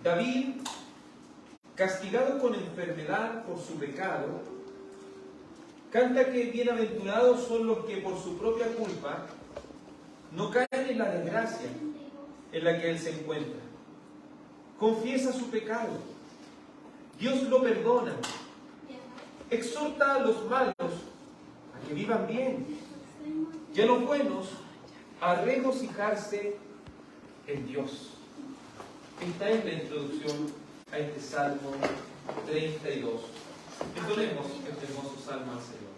David, castigado con enfermedad por su pecado, canta que bienaventurados son los que por su propia culpa no caen en la desgracia en la que él se encuentra. Confiesa su pecado, Dios lo perdona, exhorta a los malos a que vivan bien y a los buenos a regocijarse en Dios. Esta es la introducción a este Salmo 32. Entonemos este hermoso salmo al Señor.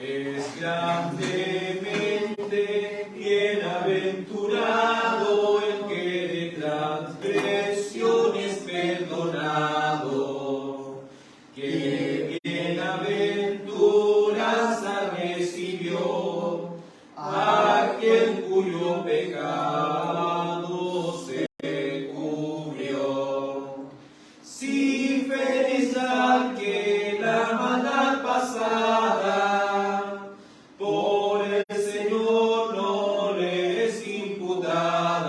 Es grandemente bienaventurado el que de transgresiones perdonado, que bienaventuranza recibió aquel cuyo pecado se cubrió. Si feliz que la maldad pasada por el Señor no le es imputada,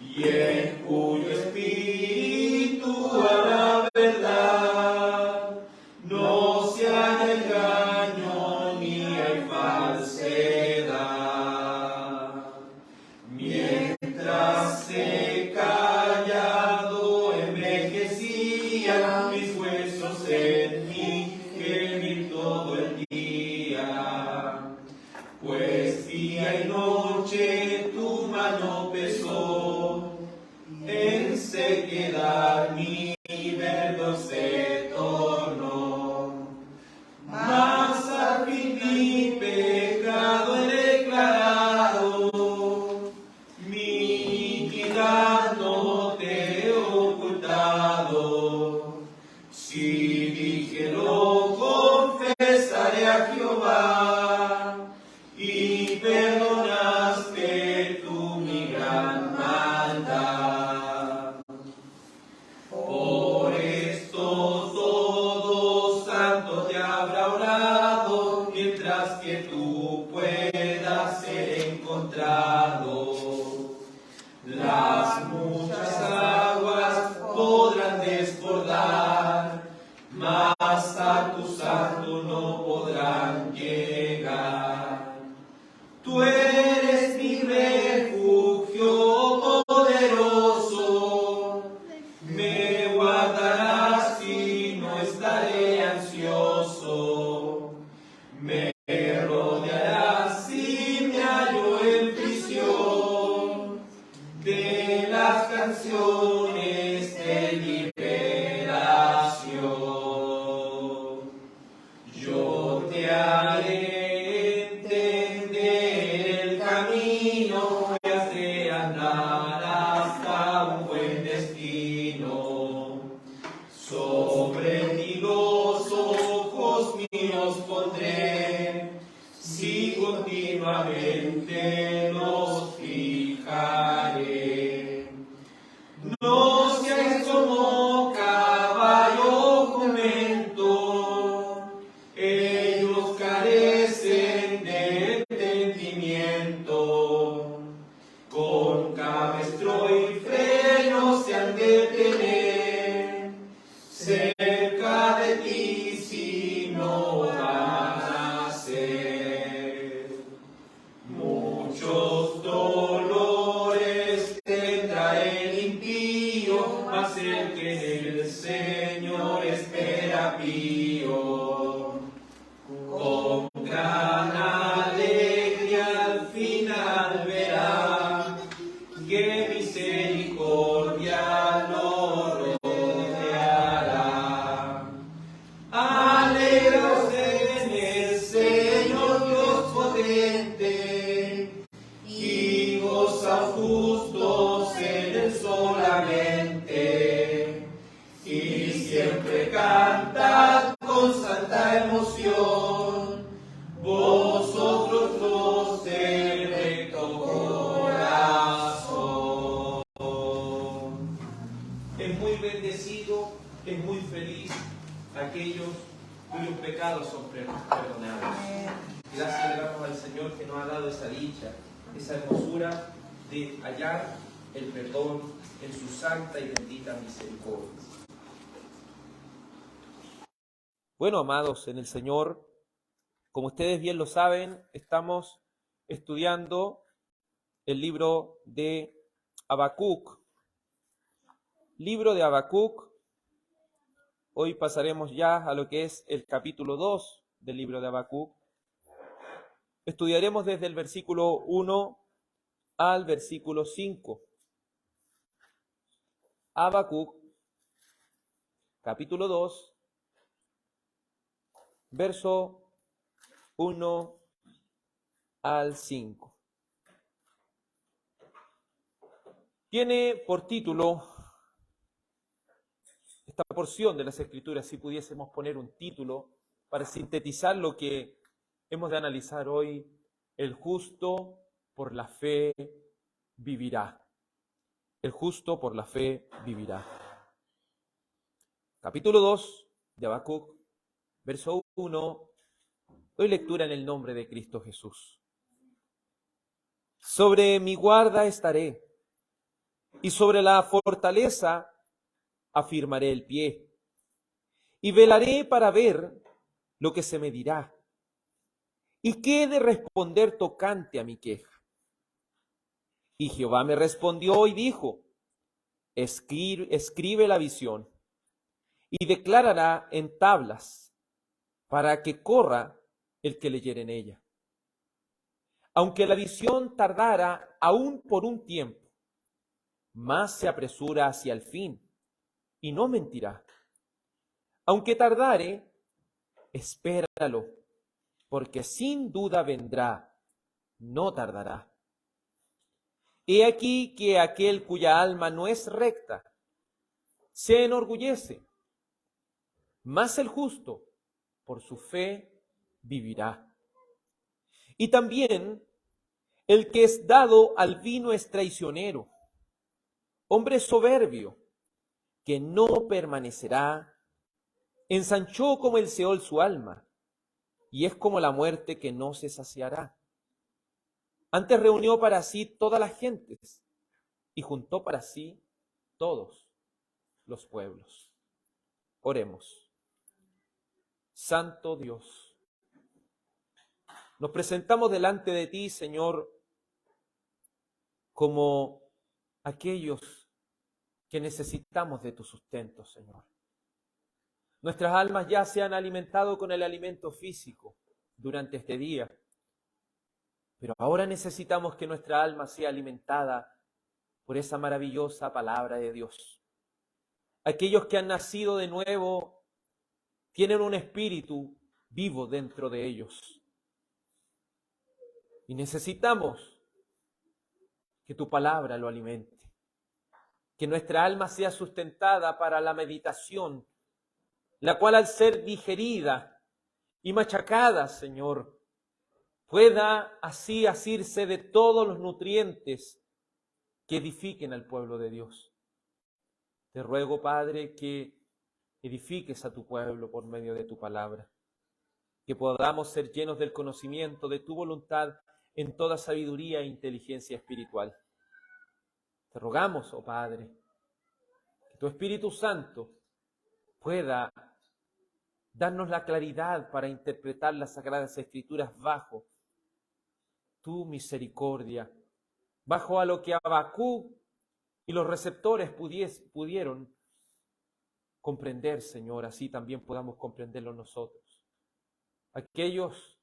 y en cuyo espíritu a la verdad no se halla engaño ni hay falsedad. Mientras se callado envejecían mis huesos en mí, gemir todo el día, pues día y noche tu mano pesó, en sequedad mi verdo se tornó. Mas al fin mi pecado he declarado, mi iniquidad no te he ocultado. Si dije lo confesaré a Jehová, y perdonaste tú mi gran maldad. Por esto todo santo te habrá orado, mientras que tú puedas ser encontrado. Las muchas aguas podrán desbordar, mas a tu santo no podrán llegar. Tú eres mi refugio poderoso, me guardarás y no estaré ansioso. Me rodearás y me hallo en prisión de las canciones de liberación. Yo te haré entender el camino que has de andar hasta un buen destino. Sobre ti los ojos míos pondré, si continuamente los fijaré. No seas como caballo jumento, ellos carecen de entendimiento. Con cabestro y freno se han de tener cerca de ti, si no van a ser. Muchos dolores tendrá el impío, mas el que en el Señor espera pío. Con gran alegría al final verá que misericordia lo rodeará. Alegraos en el Señor Dios potente, y goza justos en él solamente. Y siempre cantad con santa emoción, vosotros los de recto corazón. Es muy bendecido, es muy feliz aquellos cuyos pecados son perdonados. Gracias le damos al Señor que nos ha dado esa dicha, esa hermosura de hallar el perdón en su santa y bendita misericordia. Bueno, amados en el Señor, como ustedes bien lo saben, estamos estudiando el libro de Habacuc. Libro de Habacuc. Hoy pasaremos ya a lo que es el capítulo 2 del libro de Habacuc. Estudiaremos desde el versículo 1 al versículo 5. Habacuc, capítulo 2, verso 1 al 5. Tiene por título esta porción de las Escrituras, si pudiésemos poner un título para sintetizar lo que hemos de analizar hoy: el justo por la fe vivirá. El justo por la fe vivirá. Capítulo 2 de Habacuc, verso 1. Doy lectura en el nombre de Cristo Jesús. Sobre mi guarda estaré, y sobre la fortaleza afirmaré el pie, y velaré para ver lo que se me dirá, y qué he de responder tocante a mi queja. Y Jehová me respondió y dijo: escribe la visión, y declarará en tablas, para que corra el que leyere en ella. Aunque la visión tardara aún por un tiempo, más se apresura hacia el fin, y no mentirá. Aunque tardare, espéralo, porque sin duda vendrá, no tardará. He aquí que aquel cuya alma no es recta se enorgullece, mas el justo por su fe vivirá. Y también el que es dado al vino es traicionero, hombre soberbio, que no permanecerá. Ensanchó como el Seol su alma, y es como la muerte que no se saciará. Antes reunió para sí todas las gentes, y juntó para sí todos los pueblos. Oremos. Santo Dios, nos presentamos delante de ti, Señor, como aquellos que necesitamos de tu sustento, Señor. Nuestras almas ya se han alimentado con el alimento físico durante este día, pero ahora necesitamos que nuestra alma sea alimentada por esa maravillosa palabra de Dios. Aquellos que han nacido de nuevo tienen un espíritu vivo dentro de ellos. Y necesitamos que tu palabra lo alimente, que nuestra alma sea sustentada para la meditación, la cual al ser digerida y machacada, Señor, pueda así asirse de todos los nutrientes que edifiquen al pueblo de Dios. Te ruego, Padre, que edifiques a tu pueblo por medio de tu palabra, que podamos ser llenos del conocimiento de tu voluntad en toda sabiduría e inteligencia espiritual. Te rogamos, oh Padre, que tu Espíritu Santo pueda darnos la claridad para interpretar las Sagradas Escrituras bajo tu misericordia, bajo a lo que Habacuc y los receptores pudieron comprender, Señor, así también podamos comprenderlo nosotros. Aquellos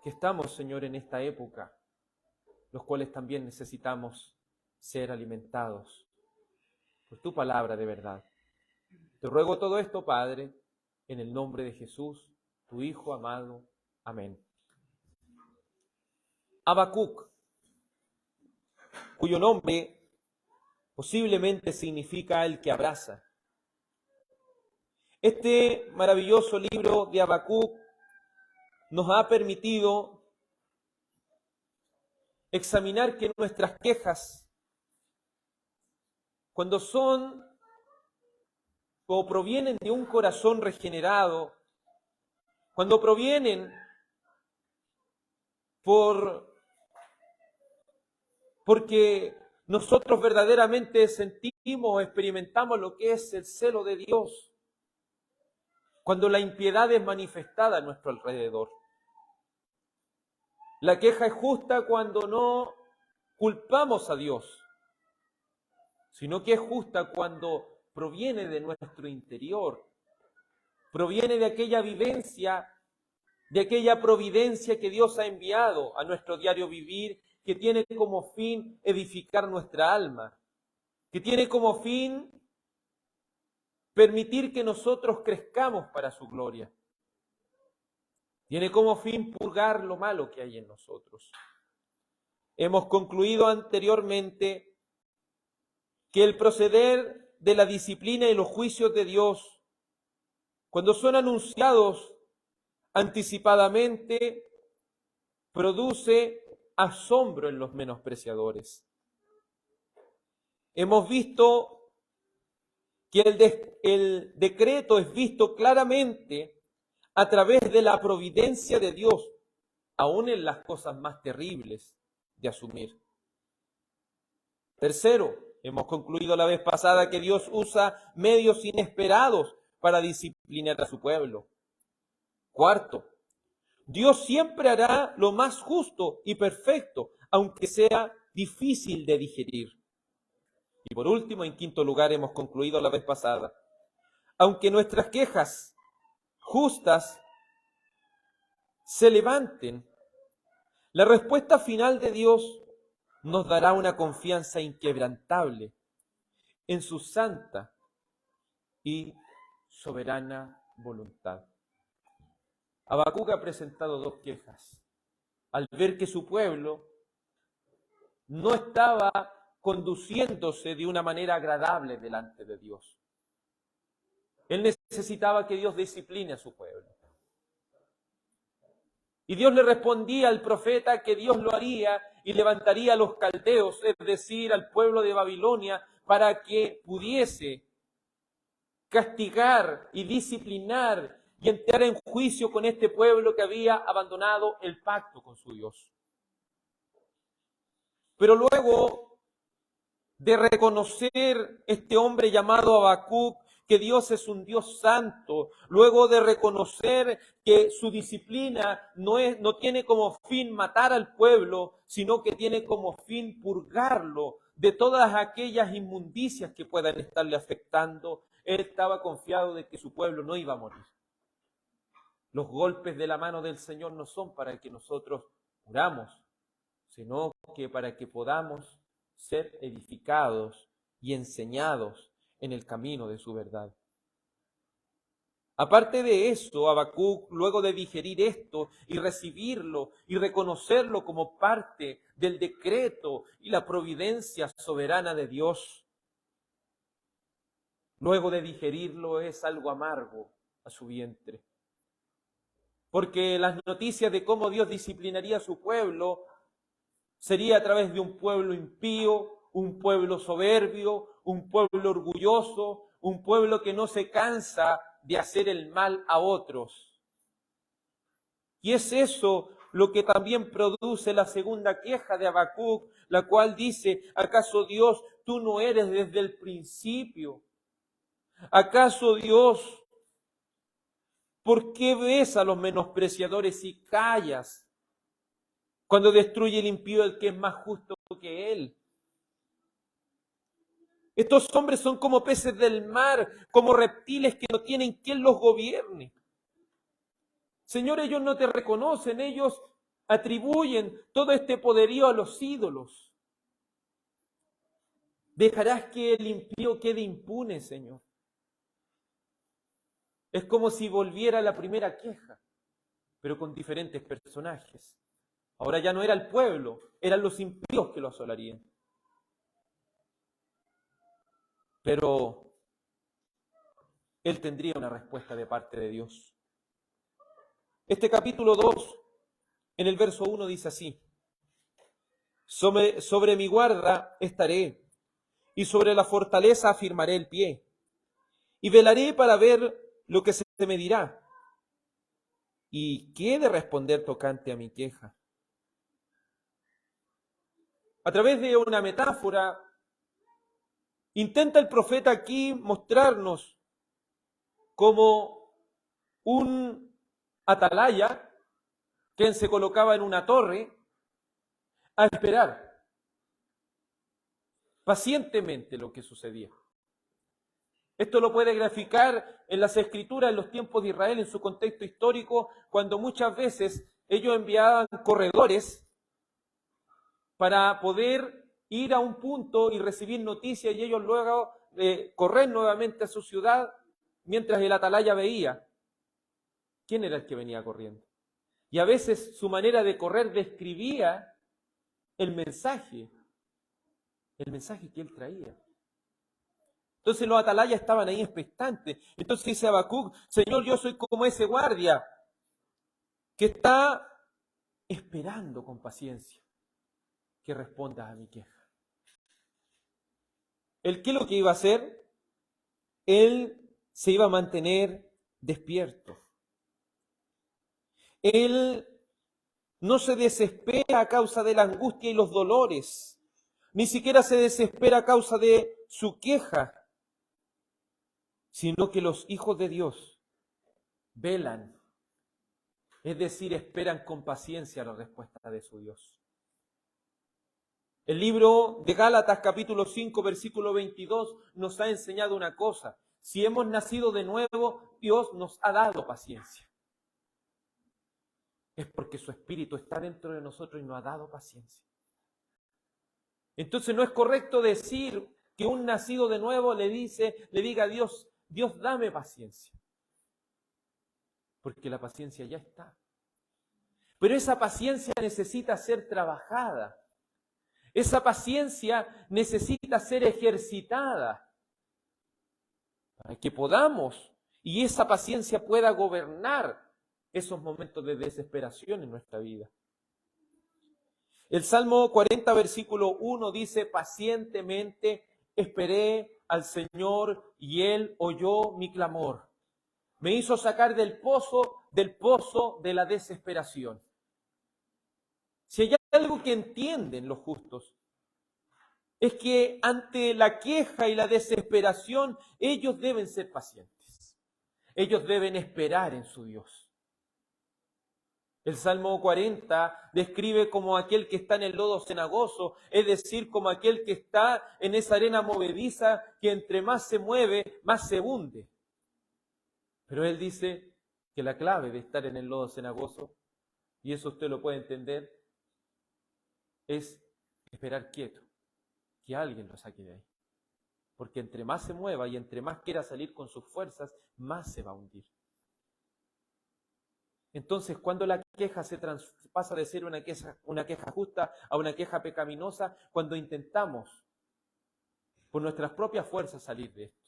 que estamos, Señor, en esta época, los cuales también necesitamos ser alimentados por tu palabra de verdad. Te ruego todo esto, Padre, en el nombre de Jesús, tu Hijo amado. Amén. Habacuc, cuyo nombre posiblemente significa el que abraza. Este maravilloso libro de Habacuc nos ha permitido examinar que nuestras quejas, cuando son o provienen de un corazón regenerado, cuando provienen porque nosotros verdaderamente sentimos o experimentamos lo que es el celo de Dios, cuando la impiedad es manifestada a nuestro alrededor. La queja es justa cuando no culpamos a Dios, sino que es justa cuando proviene de nuestro interior, proviene de aquella vivencia, de aquella providencia que Dios ha enviado a nuestro diario vivir, que tiene como fin edificar nuestra alma, que tiene como fin permitir que nosotros crezcamos para su gloria. Tiene como fin purgar lo malo que hay en nosotros. Hemos concluido anteriormente que el proceder de la disciplina y los juicios de Dios, cuando son anunciados anticipadamente, produce asombro en los menospreciadores. Hemos visto que el decreto es visto claramente a través de la providencia de Dios, aún en las cosas más terribles de asumir. Tercero, hemos concluido la vez pasada que Dios usa medios inesperados para disciplinar a su pueblo. Cuarto, Dios siempre hará lo más justo y perfecto, aunque sea difícil de digerir. Y por último, en quinto lugar, hemos concluido la vez pasada, aunque nuestras quejas justas se levanten, la respuesta final de Dios nos dará una confianza inquebrantable en su santa y soberana voluntad. Habacuc ha presentado dos quejas. Al ver que su pueblo no estaba conduciéndose de una manera agradable delante de Dios. Él necesitaba que Dios discipline a su pueblo. Y Dios le respondía al profeta que Dios lo haría y levantaría a los caldeos, es decir, al pueblo de Babilonia, para que pudiese castigar y disciplinar y entrar en juicio con este pueblo que había abandonado el pacto con su Dios. Pero luego de reconocer este hombre llamado Habacuc que Dios es un Dios santo, luego de reconocer que su disciplina no tiene como fin matar al pueblo, sino que tiene como fin purgarlo de todas aquellas inmundicias que puedan estarle afectando, él estaba confiado de que su pueblo no iba a morir. Los golpes de la mano del Señor no son para que nosotros muramos, sino que para que podamos ser edificados y enseñados en el camino de su verdad. Aparte de eso, Habacuc, luego de digerir esto y recibirlo y reconocerlo como parte del decreto y la providencia soberana de Dios, luego de digerirlo es algo amargo a su vientre. Porque las noticias de cómo Dios disciplinaría a su pueblo sería a través de un pueblo impío, un pueblo soberbio, un pueblo orgulloso, un pueblo que no se cansa de hacer el mal a otros. Y es eso lo que también produce la segunda queja de Habacuc, la cual dice, ¿acaso Dios, tú no eres desde el principio? ¿Acaso Dios, por qué ves a los menospreciadores y callas cuando destruye el impío el que es más justo que él? Estos hombres son como peces del mar, como reptiles que no tienen quien los gobierne. Señor, ellos no te reconocen, ellos atribuyen todo este poderío a los ídolos. ¿Dejarás que el impío quede impune, Señor? Es como si volviera a la primera queja, pero con diferentes personajes. Ahora ya no era el pueblo, eran los impíos que lo asolarían. Pero él tendría una respuesta de parte de Dios. Este capítulo 2, en el verso 1 dice así: sobre mi guarda estaré, y sobre la fortaleza afirmaré el pie, y velaré para ver lo que se me dirá, y qué he de responder tocante a mi queja. A través de una metáfora, intenta el profeta aquí mostrarnos como un atalaya quien se colocaba en una torre a esperar pacientemente lo que sucedía. Esto lo puede graficar en las escrituras en los tiempos de Israel, en su contexto histórico, cuando muchas veces ellos enviaban corredores para poder ir a un punto y recibir noticias y ellos luego correr nuevamente a su ciudad mientras el atalaya veía quién era el que venía corriendo. Y a veces su manera de correr describía el mensaje que él traía. Entonces los atalayas estaban ahí expectantes. Entonces dice Habacuc, Señor, yo soy como ese guardia que está esperando con paciencia que respondas a mi queja. ¿El qué es lo que iba a hacer? Él se iba a mantener despierto. Él no se desespera a causa de la angustia y los dolores, ni siquiera se desespera a causa de su queja, sino que los hijos de Dios velan, es decir, esperan con paciencia la respuesta de su Dios. El libro de Gálatas, capítulo 5, versículo 22, nos ha enseñado una cosa. Si hemos nacido de nuevo, Dios nos ha dado paciencia. Es porque su Espíritu está dentro de nosotros y nos ha dado paciencia. Entonces no es correcto decir que un nacido de nuevo le diga a Dios, Dios dame paciencia. Porque la paciencia ya está. Pero esa paciencia necesita ser trabajada. Esa paciencia necesita ser ejercitada para que podamos y esa paciencia pueda gobernar esos momentos de desesperación en nuestra vida. El Salmo 40, versículo 1 dice, pacientemente esperé al Señor y Él oyó mi clamor. Me hizo sacar del pozo de la desesperación. Si hay algo que entienden los justos, es que ante la queja y la desesperación, ellos deben ser pacientes. Ellos deben esperar en su Dios. El Salmo 40 describe como aquel que está en el lodo cenagoso, es decir, como aquel que está en esa arena movediza que entre más se mueve, más se hunde. Pero él dice que la clave de estar en el lodo cenagoso, y eso usted lo puede entender, es esperar quieto, que alguien lo saque de ahí. Porque entre más se mueva y entre más quiera salir con sus fuerzas, más se va a hundir. Entonces, cuando la queja pasa de ser una queja justa a una queja pecaminosa, cuando intentamos por nuestras propias fuerzas salir de esto.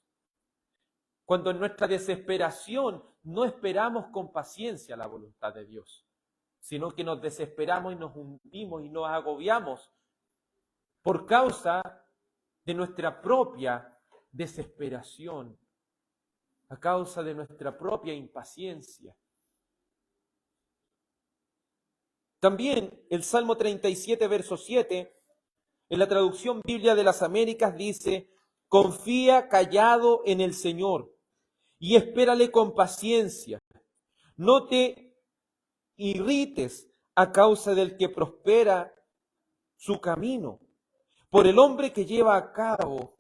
Cuando en nuestra desesperación no esperamos con paciencia la voluntad de Dios, sino que nos desesperamos y nos hundimos y nos agobiamos por causa de nuestra propia desesperación, a causa de nuestra propia impaciencia. También el Salmo 37, verso 7, en la traducción Biblia de las Américas dice, confía callado en el Señor y espérale con paciencia. No te irrites a causa del que prospera su camino, por el hombre que lleva a cabo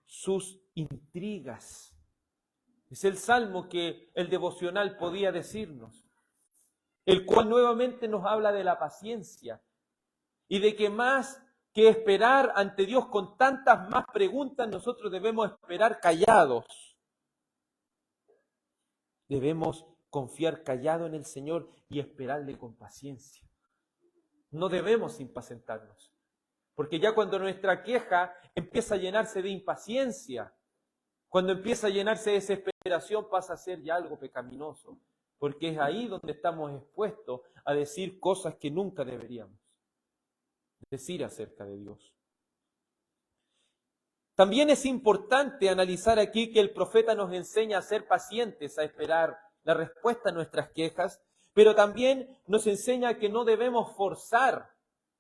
sus intrigas. Es el salmo que el devocional podía decirnos, el cual nuevamente nos habla de la paciencia y de que más que esperar ante Dios con tantas más preguntas, nosotros debemos esperar callados. Debemos confiar callado en el Señor y esperarle con paciencia. No debemos impacientarnos, porque ya cuando nuestra queja empieza a llenarse de impaciencia, cuando empieza a llenarse de desesperación, pasa a ser ya algo pecaminoso, porque es ahí donde estamos expuestos a decir cosas que nunca deberíamos decir acerca de Dios. También es importante analizar aquí que el profeta nos enseña a ser pacientes, a esperar la respuesta a nuestras quejas, pero también nos enseña que no debemos forzar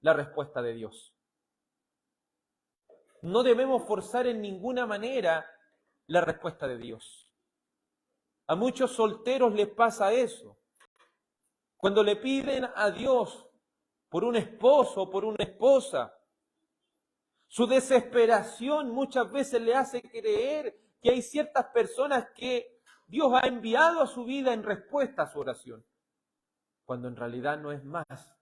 la respuesta de Dios. No debemos forzar en ninguna manera la respuesta de Dios. A muchos solteros les pasa eso. Cuando le piden a Dios por un esposo o por una esposa, su desesperación muchas veces le hace creer que hay ciertas personas que Dios ha enviado a su vida en respuesta a su oración, cuando en realidad no es más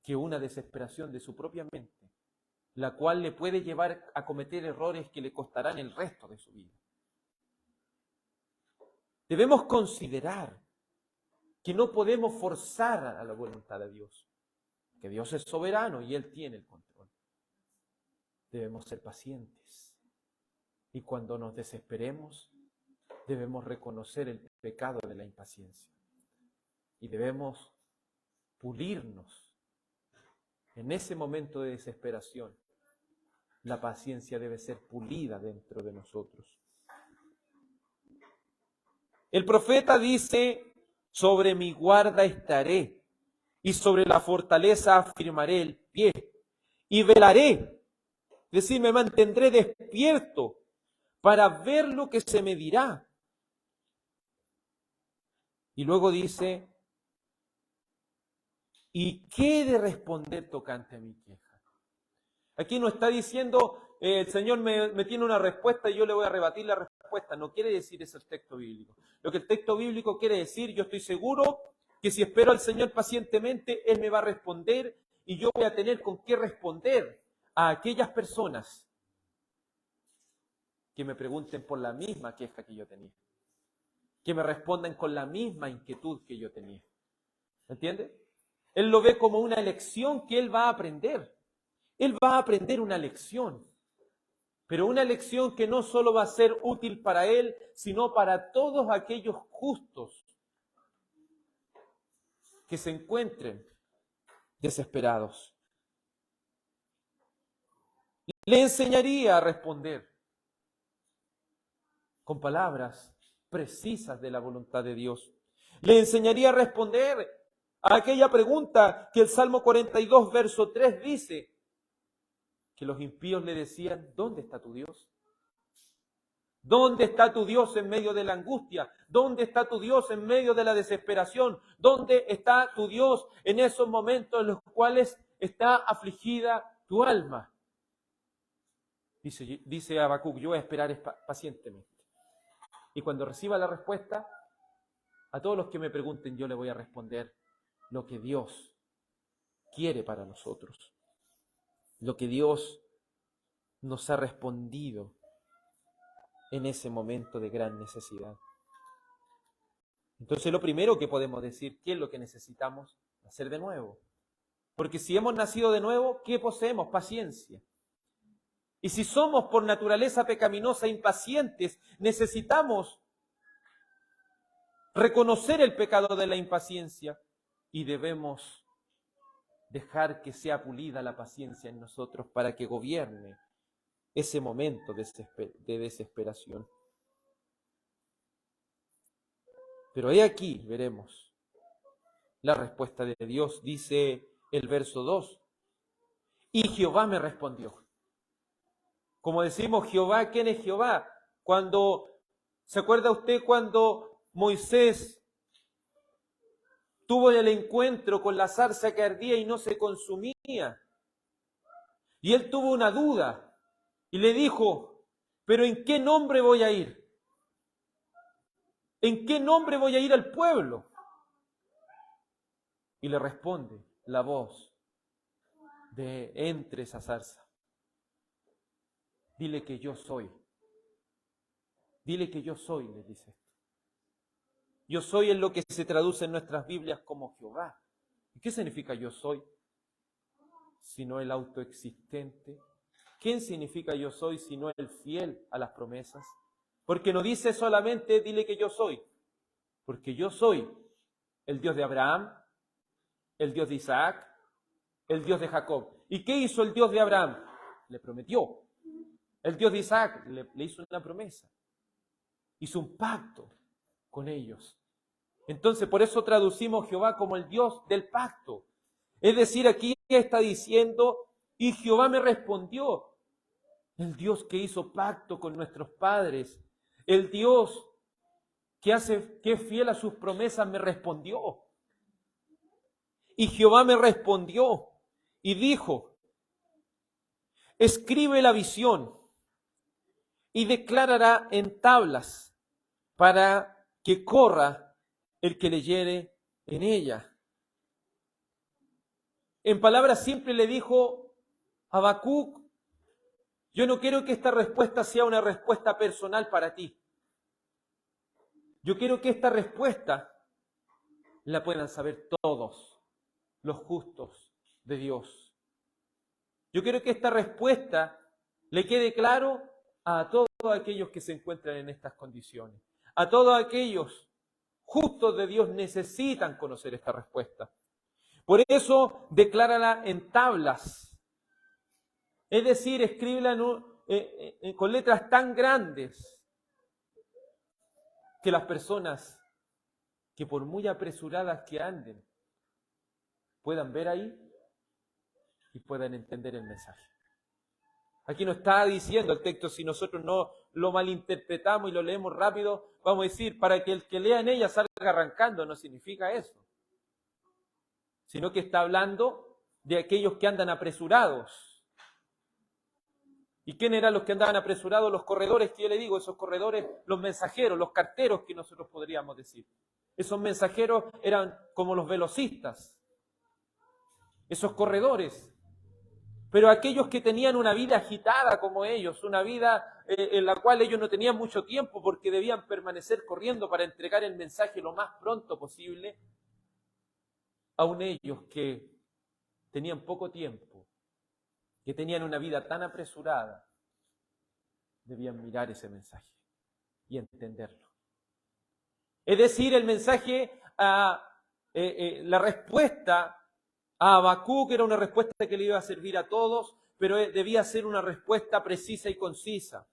que una desesperación de su propia mente, la cual le puede llevar a cometer errores que le costarán el resto de su vida. Debemos considerar que no podemos forzar a la voluntad de Dios, que Dios es soberano y Él tiene el control. Debemos ser pacientes y cuando nos desesperemos debemos reconocer el pecado de la impaciencia y debemos pulirnos. En ese momento de desesperación, la paciencia debe ser pulida dentro de nosotros. El profeta dice, sobre mi guarda estaré y sobre la fortaleza afirmaré el pie y velaré. Es decir, me mantendré despierto para ver lo que se me dirá. Y luego dice, ¿y qué he de responder tocante a mi queja? Aquí no está diciendo, el Señor me tiene una respuesta y yo le voy a rebatir la respuesta. No quiere decir eso el texto bíblico. Lo que el texto bíblico quiere decir, yo estoy seguro que si espero al Señor pacientemente, Él me va a responder y yo voy a tener con qué responder a aquellas personas que me pregunten por la misma queja que yo tenía, que me respondan con la misma inquietud que yo tenía. ¿Entiende? Él lo ve como una lección que él va a aprender. Él va a aprender una lección, pero una lección que no solo va a ser útil para él, sino para todos aquellos justos que se encuentren desesperados. Le enseñaría a responder con palabras precisas de la voluntad de Dios. Le enseñaría a responder a aquella pregunta que el Salmo 42, verso 3 dice, que los impíos le decían, ¿dónde está tu Dios? ¿Dónde está tu Dios en medio de la angustia? ¿Dónde está tu Dios en medio de la desesperación? ¿Dónde está tu Dios en esos momentos en los cuales está afligida tu alma? Dice Habacuc, yo voy a esperar pacientemente. Y cuando reciba la respuesta, a todos los que me pregunten, yo le voy a responder lo que Dios quiere para nosotros. Lo que Dios nos ha respondido en ese momento de gran necesidad. Entonces lo primero que podemos decir, ¿qué es lo que necesitamos? Nacer de nuevo. Porque si hemos nacido de nuevo, ¿qué poseemos? Paciencia. Y si somos por naturaleza pecaminosa impacientes, necesitamos reconocer el pecado de la impaciencia y debemos dejar que sea pulida la paciencia en nosotros para que gobierne ese momento de desesperación. Pero he aquí, veremos, la respuesta de Dios, dice el verso 2, y Jehová me respondió. Como decimos, Jehová, ¿quién es Jehová? ¿Se acuerda usted cuando Moisés tuvo el encuentro con la zarza que ardía y no se consumía? Y él tuvo una duda y le dijo, ¿pero en qué nombre voy a ir? ¿En qué nombre voy a ir al pueblo? Y le responde la voz de entre esa zarza. Dile que yo soy. Dile que yo soy, le dice esto. Yo soy en lo que se traduce en nuestras Biblias como Jehová. ¿Y qué significa yo soy? Sino el autoexistente. ¿Quién significa yo soy sino el fiel a las promesas? Porque no dice solamente dile que yo soy. Porque yo soy el Dios de Abraham, el Dios de Isaac, el Dios de Jacob. ¿Y qué hizo el Dios de Abraham? Le prometió. El Dios de Isaac le hizo una promesa. Hizo un pacto con ellos. Entonces, por eso traducimos Jehová como el Dios del pacto. Es decir, aquí está diciendo, y Jehová me respondió. el Dios que hizo pacto con nuestros padres, el Dios que es fiel a sus promesas, me respondió. Y Jehová me respondió y dijo, escribe la visión y declarará en tablas para que corra el que leyere en ella. En palabras simples le dijo a Habacuc, yo no quiero que esta respuesta sea una respuesta personal para ti. Yo quiero que esta respuesta la puedan saber todos los justos de Dios. Yo quiero que esta respuesta le quede claro a todos aquellos que se encuentran en estas condiciones. A todos aquellos justos de Dios necesitan conocer esta respuesta. Por eso, declárala en tablas. Es decir, escríbela con letras tan grandes que las personas que por muy apresuradas que anden puedan ver ahí y puedan entender el mensaje. Aquí no está diciendo el texto, si nosotros no lo malinterpretamos y lo leemos rápido, vamos a decir, para que el que lea en ella salga arrancando, no significa eso. Sino que está hablando de aquellos que andan apresurados. ¿Y quién eran los que andaban apresurados? Los corredores que yo le digo, esos corredores, los mensajeros, los carteros que nosotros podríamos decir. Esos mensajeros eran como los velocistas, esos corredores. Pero aquellos que tenían una vida agitada como ellos, una vida en la cual ellos no tenían mucho tiempo porque debían permanecer corriendo para entregar el mensaje lo más pronto posible, aun ellos que tenían poco tiempo, que tenían una vida tan apresurada, debían mirar ese mensaje y entenderlo. Es decir, el mensaje, la respuesta a Habacuc era una respuesta que le iba a servir a todos, pero debía ser una respuesta precisa y concisa.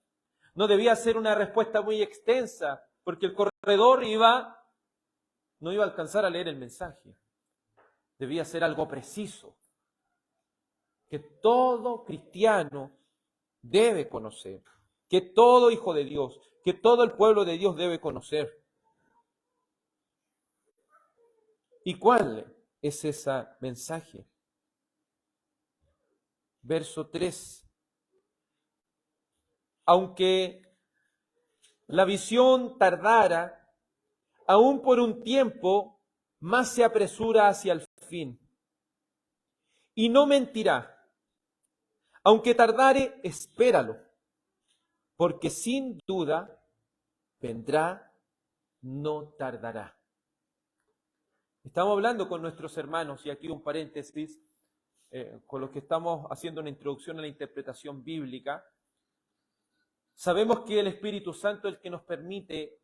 No debía ser una respuesta muy extensa, porque el corredor no iba a alcanzar a leer el mensaje. Debía ser algo preciso, que todo cristiano debe conocer, que todo hijo de Dios, que todo el pueblo de Dios debe conocer. ¿Y cuál es ese mensaje? Verso 3. Aunque la visión tardara, aún por un tiempo, más se apresura hacia el fin. Y no mentirá. Aunque tardare, espéralo, porque sin duda vendrá, no tardará. Estamos hablando con nuestros hermanos, y aquí un paréntesis, con los que estamos haciendo una introducción a la interpretación bíblica. Sabemos que el Espíritu Santo es el que nos permite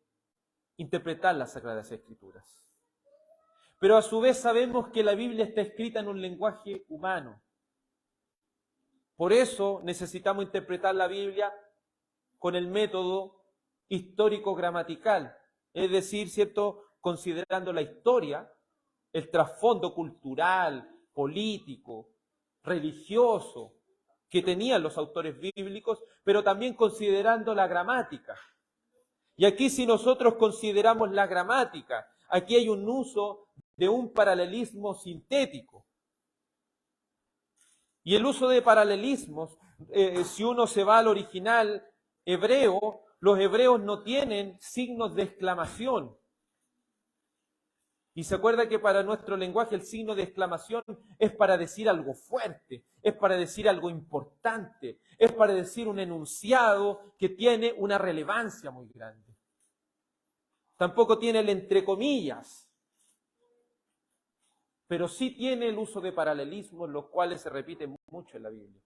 interpretar las Sagradas Escrituras. Pero a su vez sabemos que la Biblia está escrita en un lenguaje humano. Por eso necesitamos interpretar la Biblia con el método histórico-gramatical, es decir, ¿cierto?, considerando la historia, el trasfondo cultural, político, religioso que tenían los autores bíblicos, pero también considerando la gramática. Y aquí, si nosotros consideramos la gramática, aquí hay un uso de un paralelismo sintético. Y el uso de paralelismos, si uno se va al original hebreo, los hebreos no tienen signos de exclamación. Y se acuerda que para nuestro lenguaje el signo de exclamación es para decir algo fuerte, es para decir algo importante, es para decir un enunciado que tiene una relevancia muy grande. Tampoco tiene el entre comillas, pero sí tiene el uso de paralelismos, los cuales se repiten mucho en la Biblia.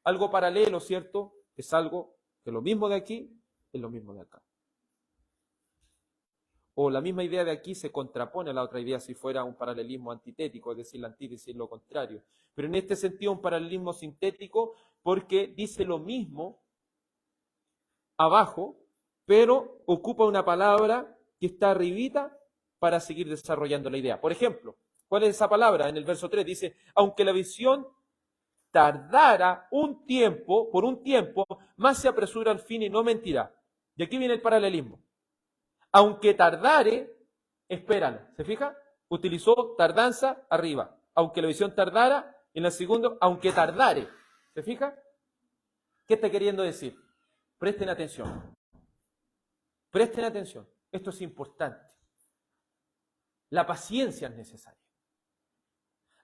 Algo paralelo, ¿cierto? Es algo que lo mismo de aquí es lo mismo de acá. O la misma idea de aquí se contrapone a la otra idea si fuera un paralelismo antitético, es decir, la antítesis es lo contrario. Pero en este sentido un paralelismo sintético porque dice lo mismo abajo, pero ocupa una palabra que está arribita para seguir desarrollando la idea. Por ejemplo, ¿cuál es esa palabra? En el verso 3 dice, aunque la visión tardara un tiempo, por un tiempo, más se apresura al fin y no mentirá. Y aquí viene el paralelismo. Aunque tardare, espéralo. ¿Se fija? Utilizó tardanza arriba. Aunque la visión tardara, en la segunda, aunque tardare. ¿Se fija? ¿Qué está queriendo decir? Presten atención. Presten atención. Esto es importante. La paciencia es necesaria.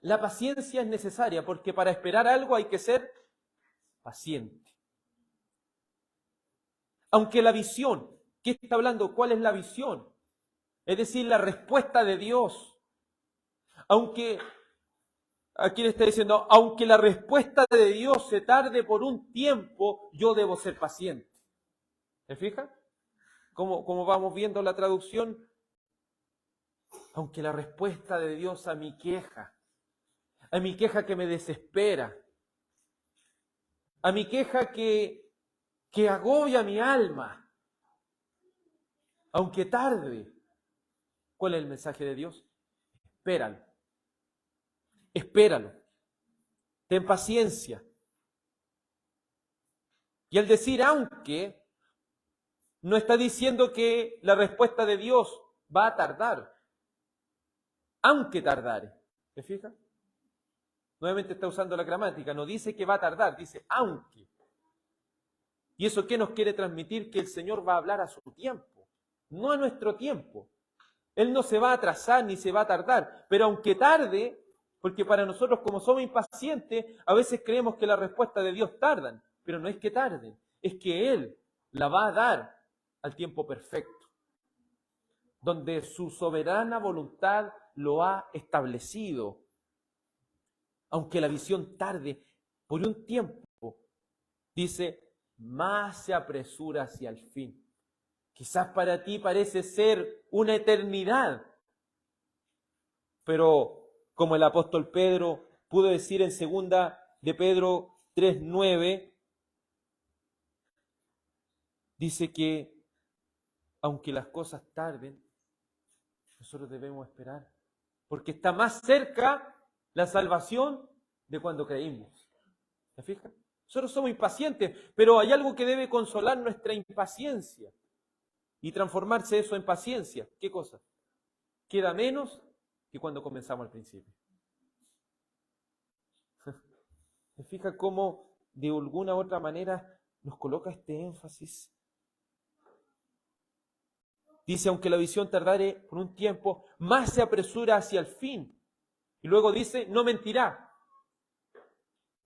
La paciencia es necesaria porque para esperar algo hay que ser paciente. Aunque la visión, ¿qué está hablando? ¿Cuál es la visión? Es decir, la respuesta de Dios. Aunque, aquí le está diciendo, aunque la respuesta de Dios se tarde por un tiempo, yo debo ser paciente. ¿Se fija? Como vamos viendo la traducción, aunque la respuesta de Dios a mi queja que me desespera, a mi queja que agobia mi alma, aunque tarde, ¿cuál es el mensaje de Dios? Espéralo, espéralo, ten paciencia. Y al decir aunque, no está diciendo que la respuesta de Dios va a tardar, aunque tardare. ¿Se fija? Nuevamente está usando la gramática, no dice que va a tardar, dice aunque. ¿Y eso qué nos quiere transmitir? Que el Señor va a hablar a su tiempo, no a nuestro tiempo. Él no se va a atrasar ni se va a tardar, pero aunque tarde, porque para nosotros como somos impacientes, a veces creemos que la respuesta de Dios tardan, pero no es que tarden, es que Él la va a dar al tiempo perfecto, donde su soberana voluntad lo ha establecido. Aunque la visión tarde por un tiempo, dice, más se apresura hacia el fin. Quizás para ti parece ser una eternidad, pero como el apóstol Pedro pudo decir en 2 de Pedro 3:9, dice que aunque las cosas tarden, nosotros debemos esperar, porque está más cerca la salvación de cuando creímos. ¿Se fijan? Nosotros somos impacientes, pero hay algo que debe consolar nuestra impaciencia y transformarse eso en paciencia. ¿Qué cosa? Queda menos que cuando comenzamos al principio. ¿Se fija cómo de alguna u otra manera nos coloca este énfasis? Dice, aunque la visión tardare por un tiempo, más se apresura hacia el fin. Y luego dice, no mentirá.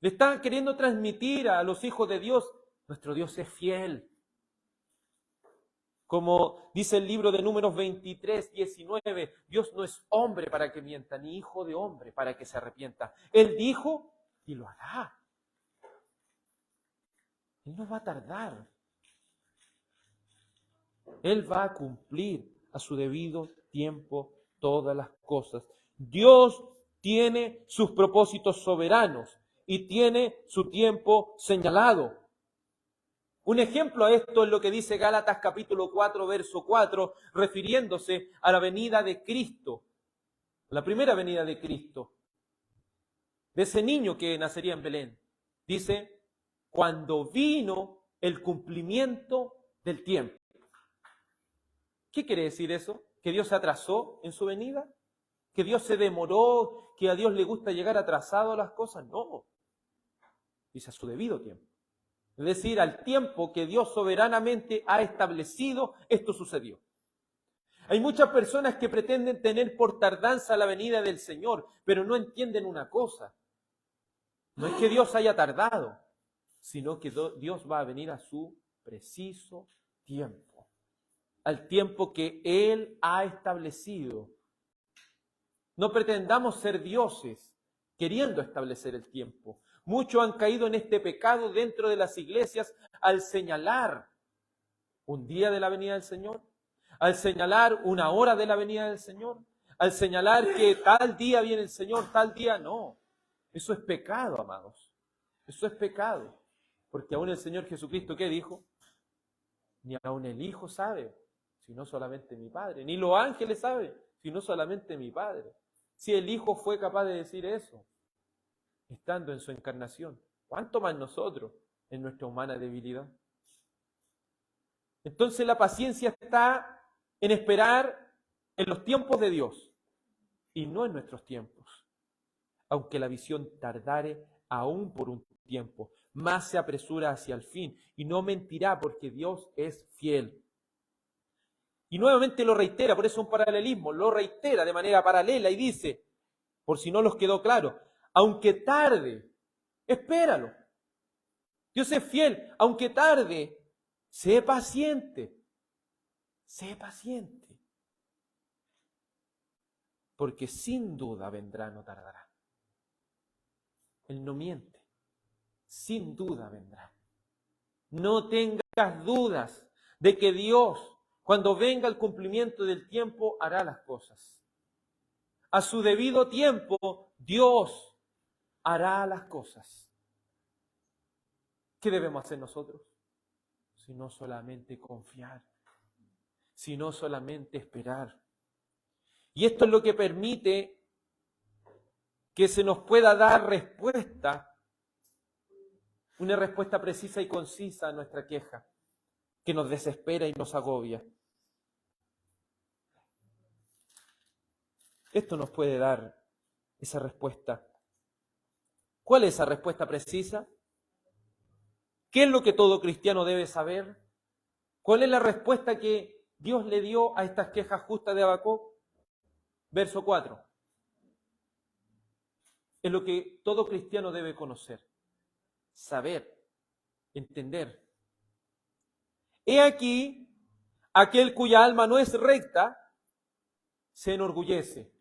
Le están queriendo transmitir a los hijos de Dios, nuestro Dios es fiel. Como dice el libro de Números 23:19, Dios no es hombre para que mienta, ni hijo de hombre para que se arrepienta. Él dijo y lo hará. Él no va a tardar. Él va a cumplir a su debido tiempo todas las cosas. Dios tiene sus propósitos soberanos y tiene su tiempo señalado. Un ejemplo a esto es lo que dice Gálatas capítulo 4, verso 4, refiriéndose a la venida de Cristo, la primera venida de Cristo, de ese niño que nacería en Belén. Dice, cuando vino el cumplimiento del tiempo. ¿Qué quiere decir eso? ¿Que Dios se atrasó en su venida? ¿Que Dios se demoró? ¿Que a Dios le gusta llegar atrasado a las cosas? No. Dice a su debido tiempo. Es decir, al tiempo que Dios soberanamente ha establecido, esto sucedió. Hay muchas personas que pretenden tener por tardanza la venida del Señor, pero no entienden una cosa. No es que Dios haya tardado, sino que Dios va a venir a su preciso tiempo. Al tiempo que Él ha establecido. No pretendamos ser dioses queriendo establecer el tiempo. Muchos han caído en este pecado dentro de las iglesias al señalar un día de la venida del Señor, al señalar una hora de la venida del Señor, al señalar que tal día viene el Señor, tal día no. Eso es pecado, amados. Eso es pecado. Porque aún el Señor Jesucristo, ¿qué dijo? Ni aún el Hijo sabe, sino solamente mi Padre. Ni los ángeles saben, sino solamente mi Padre. Si el Hijo fue capaz de decir eso, estando en su encarnación, ¿Cuánto más nosotros en nuestra humana debilidad? Entonces la paciencia está en esperar en los tiempos de Dios y no en nuestros tiempos. Aunque la visión tardare aún por un tiempo, más se apresura hacia el fin y no mentirá porque Dios es fiel. Y nuevamente lo reitera, por eso un paralelismo, lo reitera de manera paralela y dice, por si no los quedó claro, aunque tarde, espéralo. Dios es fiel, aunque tarde, sé paciente. Sé paciente. Porque sin duda vendrá, no tardará. Él no miente. Sin duda vendrá. No tengas dudas de que Dios, cuando venga el cumplimiento del tiempo, hará las cosas. A su debido tiempo, Dios hará las cosas. ¿Qué debemos hacer nosotros? Sino solamente confiar, sino solamente esperar. Y esto es lo que permite que se nos pueda dar respuesta, una respuesta precisa y concisa a nuestra queja, que nos desespera y nos agobia. Esto nos puede dar esa respuesta. ¿Cuál es esa respuesta precisa? ¿Qué es lo que todo cristiano debe saber? ¿Cuál es la respuesta que Dios le dio a estas quejas justas de Habacuc? Verso 4. Es lo que todo cristiano debe conocer, saber, entender. He aquí, aquel cuya alma no es recta, se enorgullece.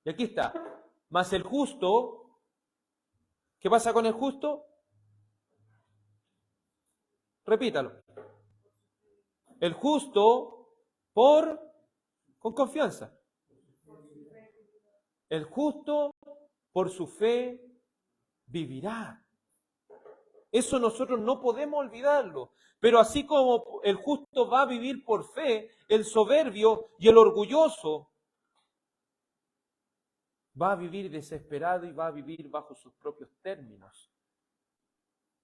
Y aquí está. Mas el justo, ¿qué pasa con el justo? Repítalo. El justo con confianza. El justo por su fe vivirá. Eso nosotros no podemos olvidarlo. Pero así como el justo va a vivir por fe, el soberbio y el orgulloso va a vivir desesperado y va a vivir bajo sus propios términos.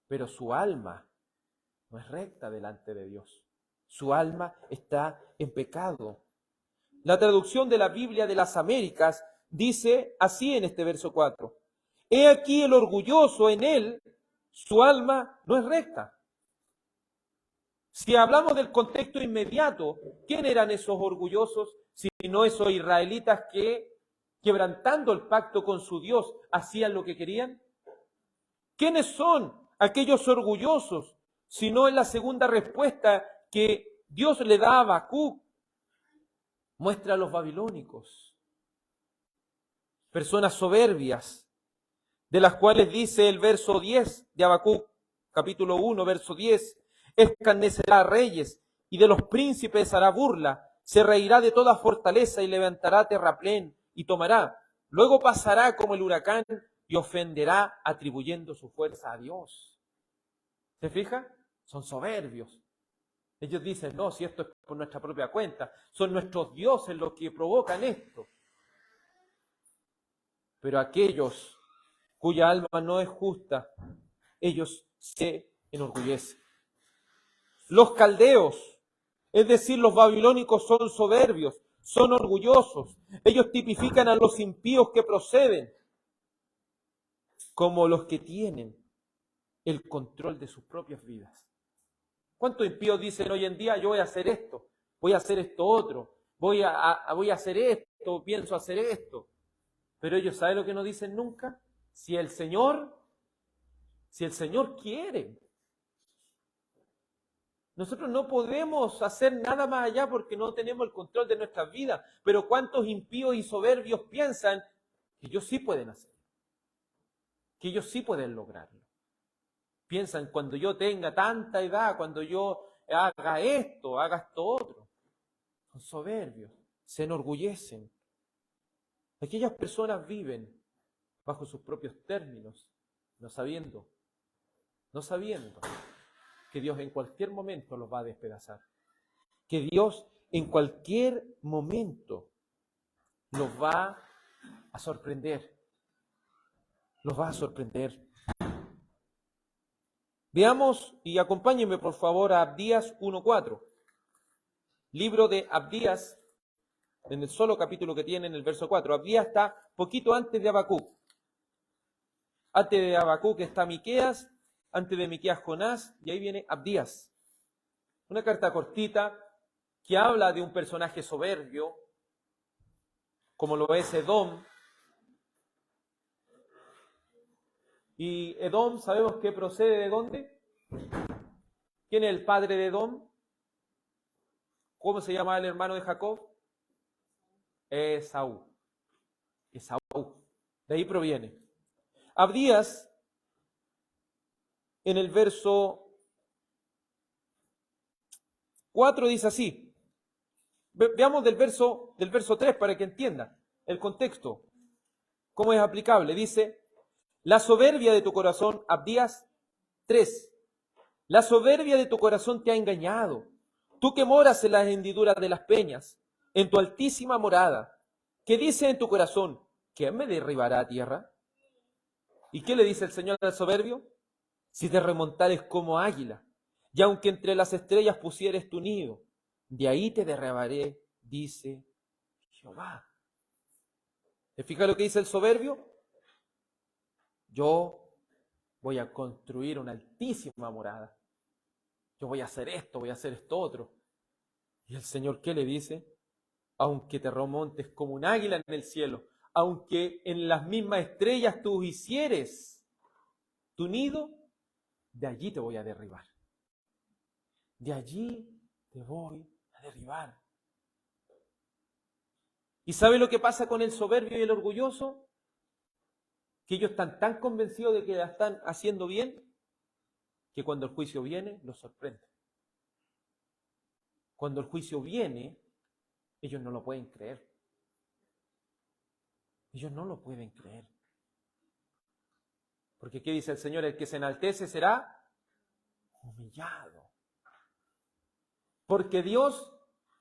Pero su alma no es recta delante de Dios. Su alma está en pecado. La traducción de la Biblia de las Américas dice así en este verso 4. He aquí el orgulloso, en él su alma no es recta. Si hablamos del contexto inmediato, ¿quién eran esos orgullosos? Si no esos israelitas que, quebrantando el pacto con su Dios, hacían lo que querían. ¿Quiénes son aquellos orgullosos? Si no es la segunda respuesta que Dios le da a Habacuc. Muestra a los babilónicos, personas soberbias, de las cuales dice el verso 10 de Habacuc, capítulo 1, verso 10, escarnecerá a reyes y de los príncipes hará burla, se reirá de toda fortaleza y levantará terraplén y tomará. Luego pasará como el huracán y ofenderá atribuyendo su fuerza a Dios. ¿Se fija? Son soberbios. Ellos dicen, no, si esto es por nuestra propia cuenta, son nuestros dioses los que provocan esto. Pero aquellos cuya alma no es justa, ellos se enorgullecen. Los caldeos, es decir, los babilónicos, son soberbios, son orgullosos. Ellos tipifican a los impíos que proceden como los que tienen el control de sus propias vidas. ¿Cuántos impíos dicen hoy en día, yo voy a hacer esto, voy a hacer esto otro, voy a hacer esto, pienso hacer esto? Pero ellos, ¿saben lo que no dicen nunca? Si el Señor quiere. Nosotros no podemos hacer nada más allá porque no tenemos el control de nuestras vidas. Pero ¿cuántos impíos y soberbios piensan que ellos sí pueden hacerlo? Que ellos sí pueden lograrlo. Piensan, cuando yo tenga tanta edad, cuando yo haga esto otro. Son soberbios, se enorgullecen. Aquellas personas viven bajo sus propios términos, no sabiendo que Dios en cualquier momento los va a despedazar. Que Dios en cualquier momento los va a sorprender. Los va a sorprender. Veamos y acompáñenme por favor a Abdías 1:4. Libro de Abdías, en el solo capítulo que tiene en el verso 4. Abdías está poquito antes de Habacuc. Antes de Habacuc está Miqueas, antes de Miqueas Jonás, y ahí viene Abdías. Una carta cortita que habla de un personaje soberbio, como lo es Edom. Y Edom, sabemos que procede de dónde. ¿Quién es el padre de Edom? ¿Cómo se llama el hermano de Jacob? Esaú. Esaú. De ahí proviene. Abdías, en el verso 4 dice así. Veamos del verso 3 para que entienda el contexto, cómo es aplicable. Dice, la soberbia de tu corazón, Abdías 3, la soberbia de tu corazón te ha engañado. Tú que moras en las hendiduras de las peñas, en tu altísima morada, ¿qué dice en tu corazón? ¿Quién me derribará a tierra? ¿Y qué le dice el Señor al soberbio? Si te remontares como águila, y aunque entre las estrellas pusieres tu nido, de ahí te derribaré, dice Jehová. ¿Te fijas lo que dice el soberbio? Yo voy a construir una altísima morada. Yo voy a hacer esto otro. ¿Y el Señor qué le dice? Aunque te remontes como un águila en el cielo, aunque en las mismas estrellas tú hicieres tu nido, de allí te voy a derribar. De allí te voy a derribar. ¿Y sabe lo que pasa con el soberbio y el orgulloso? Que ellos están tan convencidos de que la están haciendo bien, que cuando el juicio viene, los sorprende. Cuando el juicio viene, ellos no lo pueden creer. Ellos no lo pueden creer. Porque ¿qué dice el Señor? El que se enaltece será humillado. Porque Dios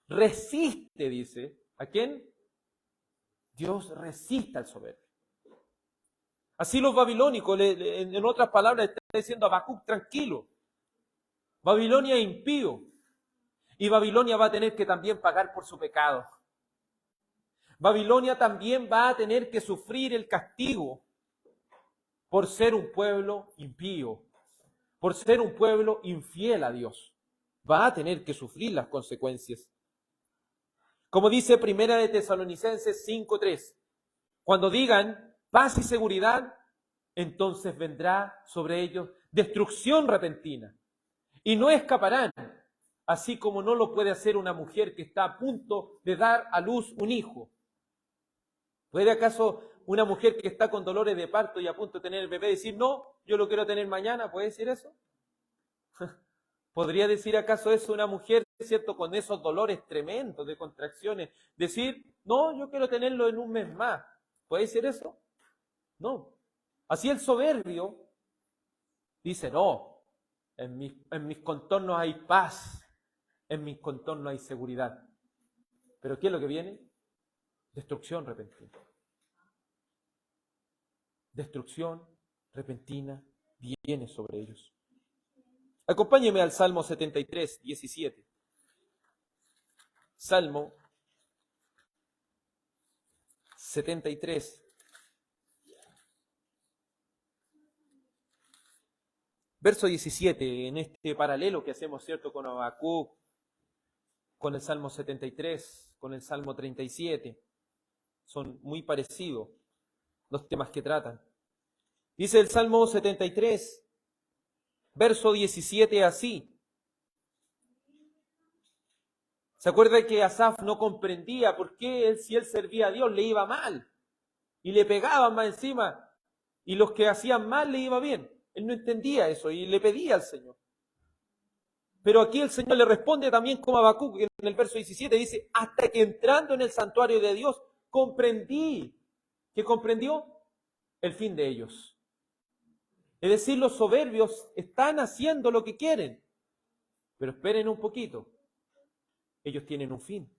resiste, dice. ¿A quién? Dios resiste al soberbio. Así los babilónicos, en otras palabras, está diciendo a Habacuc, tranquilo. Babilonia es impío. Y Babilonia va a tener que también pagar por su pecado. Babilonia también va a tener que sufrir el castigo por ser un pueblo impío, por ser un pueblo infiel a Dios. Va a tener que sufrir las consecuencias. Como dice Primera de Tesalonicenses 5:3, cuando digan paz y seguridad, entonces vendrá sobre ellos destrucción repentina y no escaparán, así como no lo puede hacer una mujer que está a punto de dar a luz un hijo. ¿Puede acaso una mujer que está con dolores de parto y a punto de tener el bebé decir, no, yo lo quiero tener mañana? ¿Puede decir eso? ¿Podría decir acaso eso una mujer, cierto, con esos dolores tremendos de contracciones? Decir, no, yo quiero tenerlo en un mes más. ¿Puede decir eso? No. Así el soberbio dice, no, en mis contornos hay paz, en mis contornos hay seguridad. ¿Pero qué es lo que viene? Destrucción repentina. Destrucción repentina viene sobre ellos. Acompáñeme al Salmo 73, 17. Salmo 73. Verso 17, en este paralelo que hacemos, ¿cierto?, con Habacuc, con el Salmo 73, con el Salmo 37. Son muy parecidos los temas que tratan. Dice el Salmo 73, verso 17 así. ¿Se acuerda que Asaf no comprendía por qué si él servía a Dios le iba mal? Y le pegaban más encima. Y los que hacían mal le iba bien. Él no entendía eso y le pedía al Señor. Pero aquí el Señor le responde también como a Habacuc, en el verso 17 dice, hasta que entrando en el santuario de Dios comprendí. ¿Qué comprendió? El fin de ellos. Es decir, los soberbios están haciendo lo que quieren. Pero esperen un poquito. Ellos tienen un fin.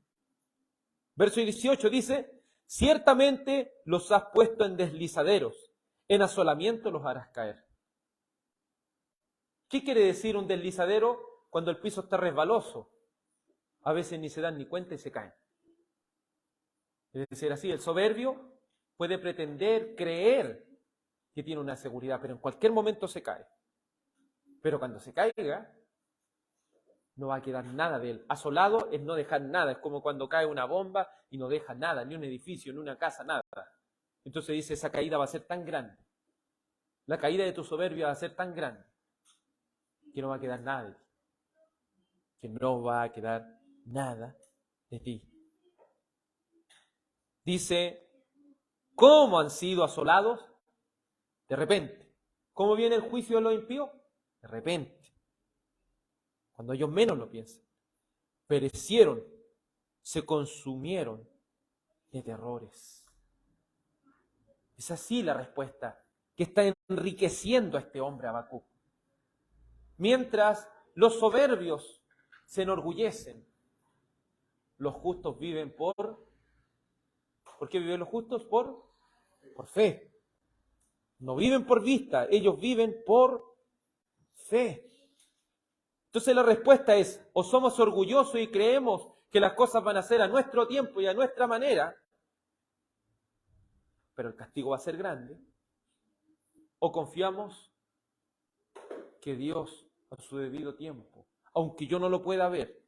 Verso 18 dice, ciertamente los has puesto en deslizaderos, en asolamiento los harás caer. ¿Qué quiere decir un deslizadero? Cuando el piso está resbaloso. A veces ni se dan ni cuenta y se caen. Es decir, así, el soberbio puede pretender, creer que tiene una seguridad, pero en cualquier momento se cae. Pero cuando se caiga, no va a quedar nada de él. Asolado es no dejar nada. Es como cuando cae una bomba y no deja nada, ni un edificio, ni una casa, nada. Entonces dice, esa caída va a ser tan grande. La caída de tu soberbia va a ser tan grande que no va a quedar nada de ti. Que no va a quedar nada de ti. Dice, ¿cómo han sido asolados? De repente. ¿Cómo viene el juicio de los impíos? De repente. Cuando ellos menos lo piensan. Perecieron, se consumieron de terrores. Es así la respuesta que está enriqueciendo a este hombre Habacuc. Mientras los soberbios se enorgullecen, los justos viven ¿por qué viven los justos? Por fe. No viven por vista, ellos viven por fe. Entonces la respuesta es, o somos orgullosos y creemos que las cosas van a ser a nuestro tiempo y a nuestra manera, pero el castigo va a ser grande, o confiamos que Dios a su debido tiempo, aunque yo no lo pueda ver,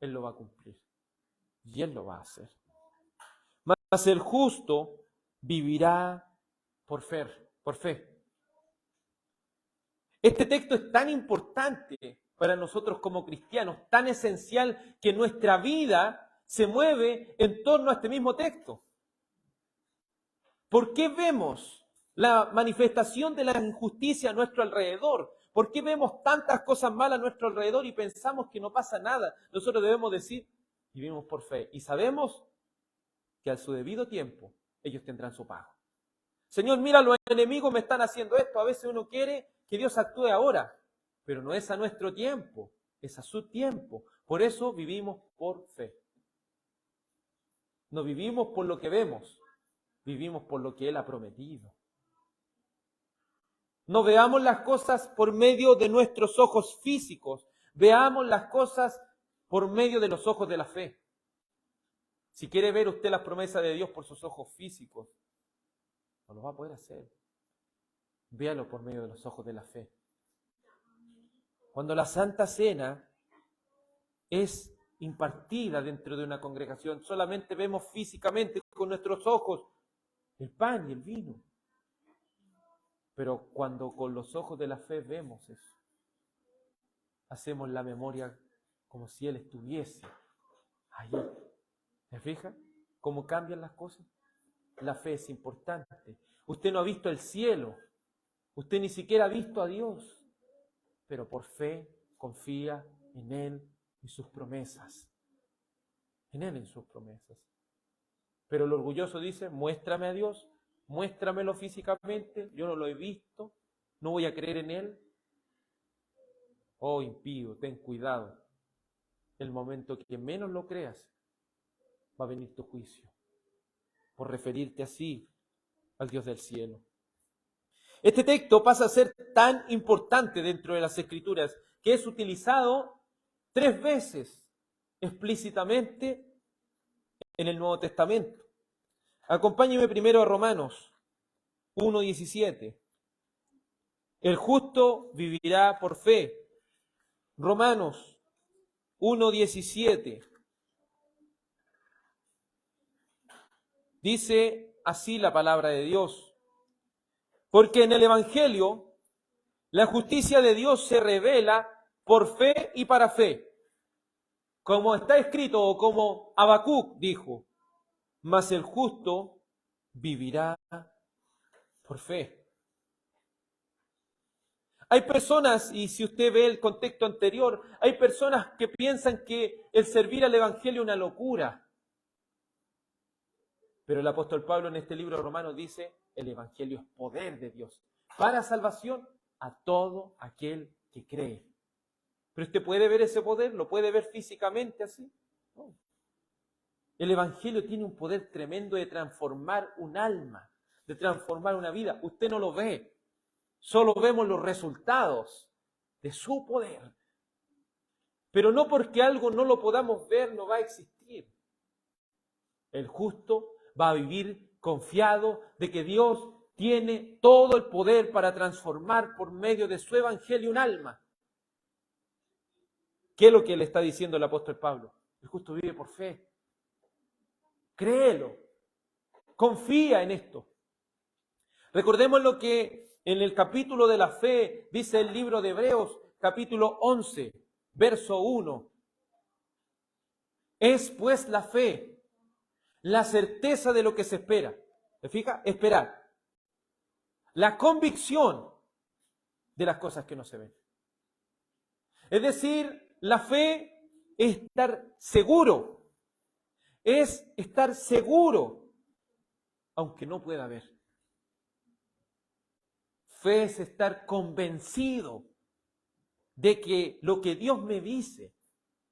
Él lo va a cumplir y Él lo va a hacer. Mas el justo vivirá por fe. Este texto es tan importante para nosotros como cristianos, tan esencial que nuestra vida se mueve en torno a este mismo texto. ¿Por qué vemos la manifestación de la injusticia a nuestro alrededor? ¿Por qué vemos tantas cosas malas a nuestro alrededor y pensamos que no pasa nada? Nosotros debemos decir, vivimos por fe y sabemos que a su debido tiempo ellos tendrán su pago. Señor, mira, los enemigos me están haciendo esto. A veces uno quiere que Dios actúe ahora, pero no es a nuestro tiempo, es a su tiempo. Por eso vivimos por fe. No vivimos por lo que vemos, vivimos por lo que Él ha prometido. No veamos las cosas por medio de nuestros ojos físicos, veamos las cosas por medio de los ojos de la fe. Si quiere ver usted las promesas de Dios por sus ojos físicos, no lo va a poder hacer. Véalo por medio de los ojos de la fe. Cuando la Santa Cena es impartida dentro de una congregación, solamente vemos físicamente con nuestros ojos el pan y el vino. Pero cuando con los ojos de la fe vemos eso, hacemos la memoria como si Él estuviese ahí. ¿Se fija cómo cambian las cosas? La fe es importante. Usted no ha visto el cielo, usted ni siquiera ha visto a Dios, pero por fe confía en Él y sus promesas. En Él y sus promesas. Pero el orgulloso dice, muéstrame a Dios, muéstramelo físicamente, yo no lo he visto, no voy a creer en Él. Oh impío, ten cuidado. El momento que menos lo creas, va a venir tu juicio. Por referirte así al Dios del cielo. Este texto pasa a ser tan importante dentro de las Escrituras que es utilizado 3 veces explícitamente en el Nuevo Testamento. Acompáñeme primero a Romanos 1:17. El justo vivirá por fe. Romanos 1:17. Dice así la palabra de Dios. Porque en el Evangelio la justicia de Dios se revela por fe y para fe. Como está escrito o como Habacuc dijo, mas el justo vivirá por fe. Hay personas, y si usted ve el contexto anterior, hay personas que piensan que el servir al Evangelio es una locura. Pero el apóstol Pablo en este libro romano dice, el Evangelio es poder de Dios para salvación a todo aquel que cree. ¿Pero usted puede ver ese poder? ¿Lo puede ver físicamente así? No. El Evangelio tiene un poder tremendo de transformar un alma, de transformar una vida. Usted no lo ve, Solo vemos los resultados de su poder. Pero no porque algo no lo podamos ver, no va a existir. El justo va a vivir confiado de que Dios tiene todo el poder para transformar por medio de su evangelio un alma. ¿Qué es lo que le está diciendo el apóstol Pablo? El justo vive por fe. Créelo. Confía en esto. Recordemos lo que en el capítulo de la fe dice el libro de Hebreos, capítulo 11, verso 1. Es pues la fe, la certeza de lo que se espera. ¿Se fija? Esperar. La convicción de las cosas que no se ven. Es decir, la fe es estar seguro. Es estar seguro, aunque no pueda ver. Fe es estar convencido de que lo que Dios me dice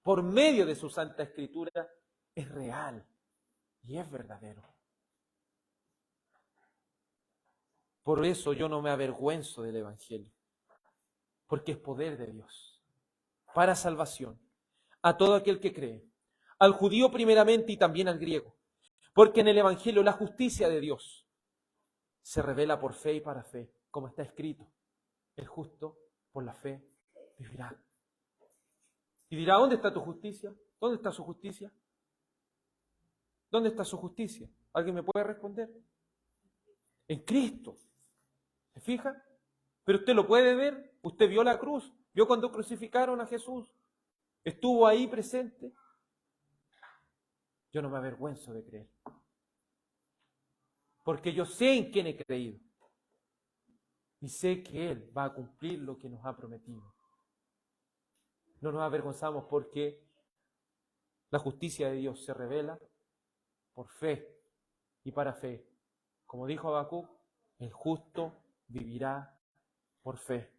por medio de su Santa Escritura es real y es verdadero. Por eso yo no me avergüenzo del Evangelio, porque es poder de Dios para salvación a todo aquel que cree, al judío primeramente y también al griego, porque en el Evangelio la justicia de Dios se revela por fe y para fe, como está escrito, el justo por la fe vivirá. Y dirá, ¿dónde está tu justicia? ¿Dónde está su justicia? ¿Dónde está su justicia? ¿Alguien me puede responder? En Cristo. ¿Se fija? Pero usted lo puede ver. Usted vio la cruz. Vio cuando crucificaron a Jesús. Estuvo ahí presente. Yo no me avergüenzo de creer. Porque yo sé en quién he creído. Y sé que Él va a cumplir lo que nos ha prometido. No nos avergonzamos porque la justicia de Dios se revela por fe y para fe. Como dijo Habacuc, el justo vivirá por fe.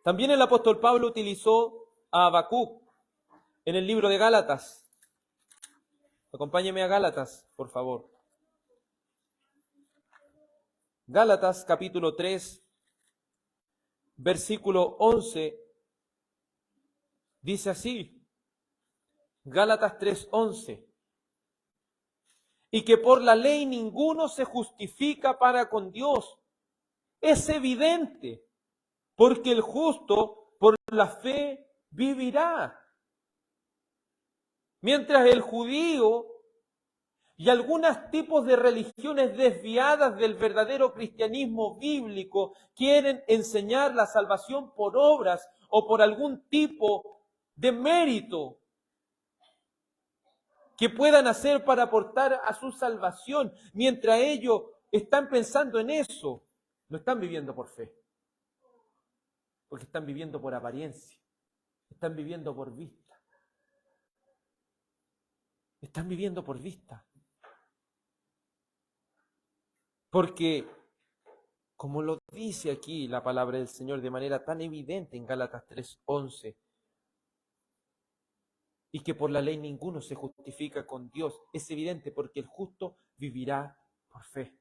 También el apóstol Pablo utilizó a Habacuc en el libro de Gálatas. Acompáñeme a Gálatas, por favor. Gálatas capítulo 3, versículo 11, dice así. Gálatas 3:11. Y que por la ley ninguno se justifica para con Dios. Es evidente, porque el justo por la fe vivirá. Mientras el judío y algunos tipos de religiones desviadas del verdadero cristianismo bíblico quieren enseñar la salvación por obras o por algún tipo de mérito que puedan hacer para aportar a su salvación. Mientras ellos están pensando en eso, no están viviendo por fe, porque están viviendo por apariencia, están viviendo por vista. Están viviendo por vista. Porque, como lo dice aquí la palabra del Señor de manera tan evidente en Gálatas 3:11, y que por la ley ninguno se justifica con Dios, es evidente porque el justo vivirá por fe.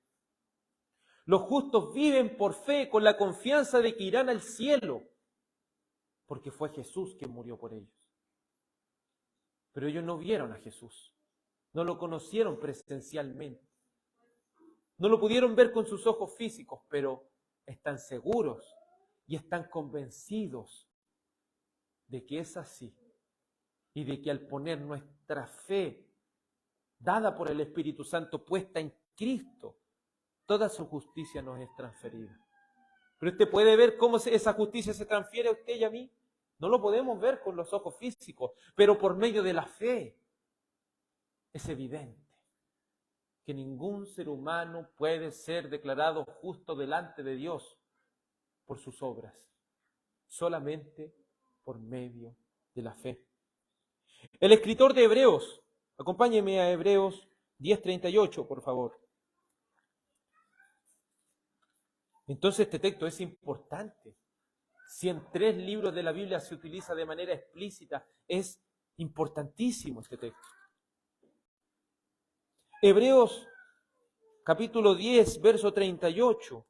Los justos viven por fe con la confianza de que irán al cielo, porque fue Jesús quien murió por ellos. Pero ellos no vieron a Jesús, no lo conocieron presencialmente. No lo pudieron ver con sus ojos físicos, pero están seguros y están convencidos de que es así y de que al poner nuestra fe, dada por el Espíritu Santo, puesta en Cristo, toda su justicia nos es transferida. Pero usted puede ver cómo esa justicia se transfiere a usted y a mí. No lo podemos ver con los ojos físicos, pero por medio de la fe es evidente que ningún ser humano puede ser declarado justo delante de Dios por sus obras, solamente por medio de la fe. El escritor de Hebreos, acompáñeme a Hebreos 10:38, por favor. Entonces este texto es importante. Si en 3 libros de la Biblia se utiliza de manera explícita, es importantísimo este texto. Hebreos capítulo 10, verso 38.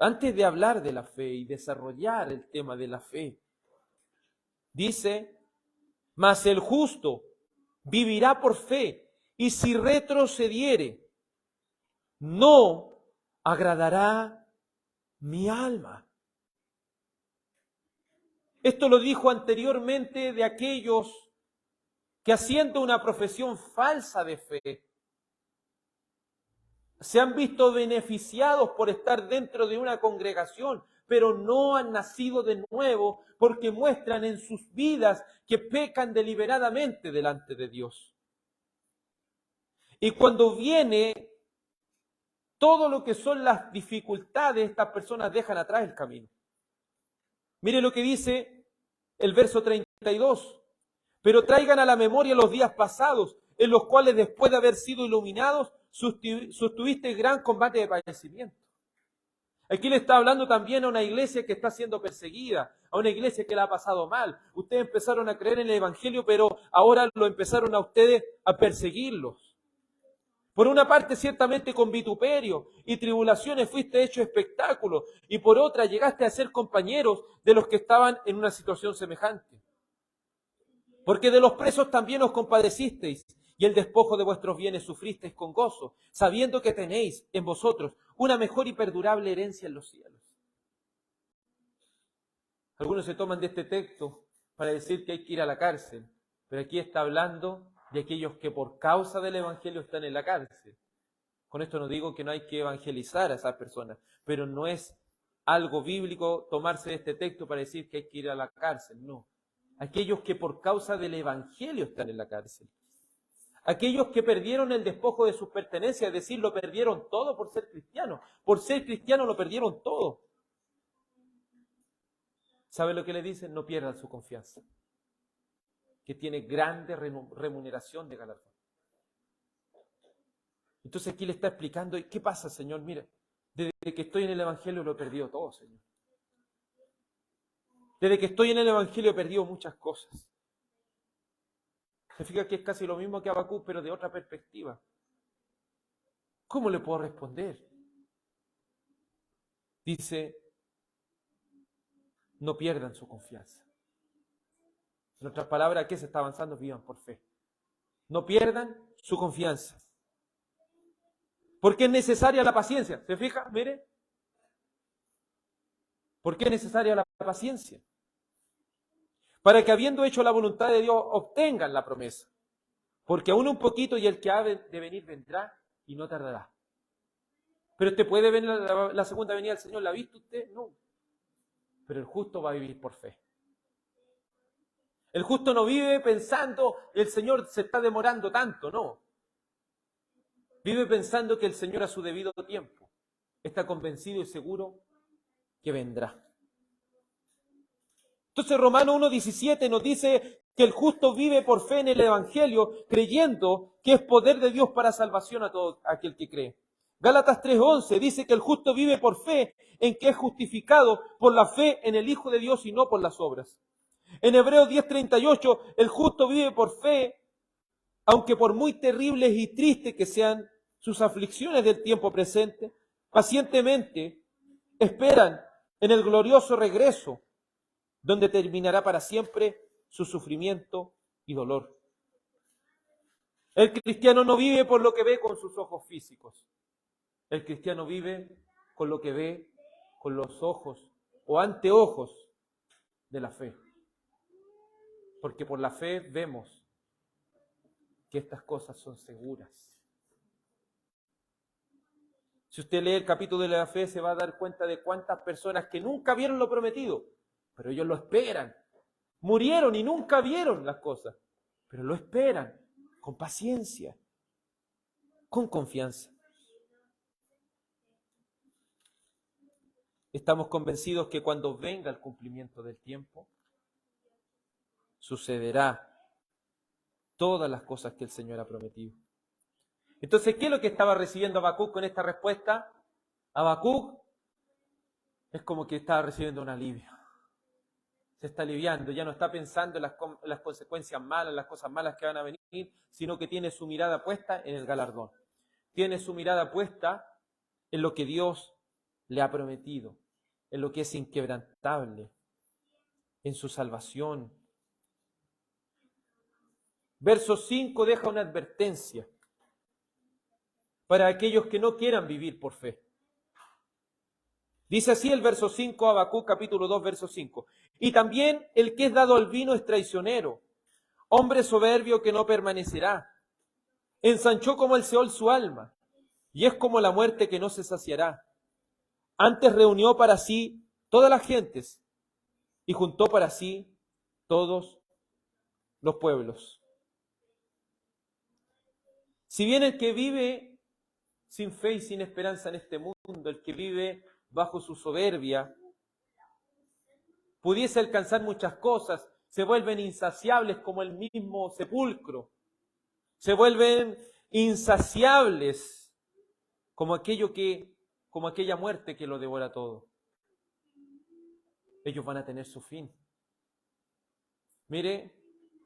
antes de hablar de la fe y desarrollar el tema de la fe, dice, mas el justo vivirá por fe, y si retrocediere, no agradará mi alma. Esto lo dijo anteriormente de aquellos que haciendo una profesión falsa de fe, se han visto beneficiados por estar dentro de una congregación, pero no han nacido de nuevo porque muestran en sus vidas que pecan deliberadamente delante de Dios. Y cuando viene todo lo que son las dificultades, estas personas dejan atrás el camino. Mire lo que dice el verso 32. Pero traigan a la memoria los días pasados, en los cuales después de haber sido iluminados, sostuviste gran combate de padecimiento. Aquí le está hablando también a una iglesia que está siendo perseguida, a una iglesia que la ha pasado mal. Ustedes empezaron a creer en el Evangelio, pero ahora lo empezaron a ustedes a perseguirlos. Por una parte, ciertamente con vituperio y tribulaciones fuiste hecho espectáculo, y por otra llegaste a ser compañeros de los que estaban en una situación semejante. Porque de los presos también os compadecisteis, y el despojo de vuestros bienes sufristeis con gozo, sabiendo que tenéis en vosotros una mejor y perdurable herencia en los cielos. Algunos se toman de este texto para decir que hay que ir a la cárcel, pero aquí está hablando de aquellos que por causa del Evangelio están en la cárcel. Con esto no digo que no hay que evangelizar a esas personas, pero no es algo bíblico tomarse de este texto para decir que hay que ir a la cárcel, no. Aquellos que por causa del Evangelio están en la cárcel. Aquellos que perdieron el despojo de sus pertenencias, es decir, lo perdieron todo por ser cristianos. Por ser cristianos lo perdieron todo. ¿Sabe lo que le dicen? No pierdan su confianza, que tiene grande remuneración de galardón. Entonces aquí le está explicando, ¿qué pasa, Señor? Mira, desde que estoy en el Evangelio lo he perdido todo, Señor. Desde que estoy en el Evangelio he perdido muchas cosas. Se fija que es casi lo mismo que Habacuc, pero de otra perspectiva. ¿Cómo le puedo responder? Dice, no pierdan su confianza. En otras palabras, ¿qué se está avanzando? Vivan por fe. No pierdan su confianza. ¿Por qué es necesaria la paciencia? ¿Se fija? Mire. ¿Por qué es necesaria la paciencia? Para que habiendo hecho la voluntad de Dios, obtengan la promesa. Porque aún un poquito y el que ha de venir vendrá y no tardará. Pero usted puede ver la segunda venida del Señor, ¿la ha visto usted? No. Pero el justo va a vivir por fe. El justo no vive pensando, el Señor se está demorando tanto, no. Vive pensando que el Señor a su debido tiempo está convencido y seguro que vendrá. Entonces Romanos 1:17 nos dice que el justo vive por fe en el Evangelio, creyendo que es poder de Dios para salvación a todo aquel que cree. Gálatas 3:11 dice que el justo vive por fe en que es justificado por la fe en el Hijo de Dios y no por las obras. En Hebreos 10:38 el justo vive por fe, aunque por muy terribles y tristes que sean sus aflicciones del tiempo presente, pacientemente esperan en el glorioso regreso, donde terminará para siempre su sufrimiento y dolor. El cristiano no vive por lo que ve con sus ojos físicos. El cristiano vive con lo que ve con los ojos o anteojos de la fe. Porque por la fe vemos que estas cosas son seguras. Si usted lee el capítulo de la fe, se va a dar cuenta de cuántas personas que nunca vieron lo prometido, pero ellos lo esperan. Murieron y nunca vieron las cosas, pero lo esperan con paciencia, con confianza. Estamos convencidos que cuando venga el cumplimiento del tiempo, sucederá todas las cosas que el Señor ha prometido. Entonces, ¿qué es lo que estaba recibiendo Habacuc con esta respuesta? Habacuc es como que estaba recibiendo un alivio. Se está aliviando, ya no está pensando en las consecuencias malas, las cosas malas que van a venir, sino que tiene su mirada puesta en el galardón. Tiene su mirada puesta en lo que Dios le ha prometido, en lo que es inquebrantable, en su salvación. Verso 5 deja una advertencia para aquellos que no quieran vivir por fe. Dice así el verso 5, Habacuc capítulo 2, verso 5. Y también el que es dado al vino es traicionero, hombre soberbio que no permanecerá. Ensanchó como el Seol su alma, y es como la muerte que no se saciará. Antes reunió para sí todas las gentes, y juntó para sí todos los pueblos. Si bien el que vive sin fe y sin esperanza en este mundo, el que vive bajo su soberbia, pudiese alcanzar muchas cosas, se vuelven insaciables como el mismo sepulcro, se vuelven insaciables como aquella muerte que lo devora todo. Ellos van a tener su fin. Mire,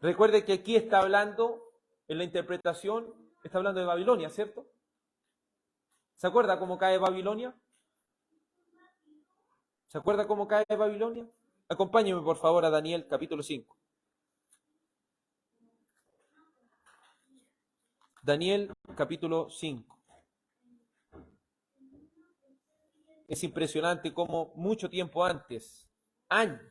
recuerde que aquí está hablando, en la interpretación, está hablando de Babilonia, ¿cierto? ¿Se acuerda cómo cae Babilonia? ¿Se acuerda cómo cae Babilonia? Acompáñeme por favor a Daniel capítulo 5. Daniel capítulo 5. Es impresionante cómo mucho tiempo antes, años,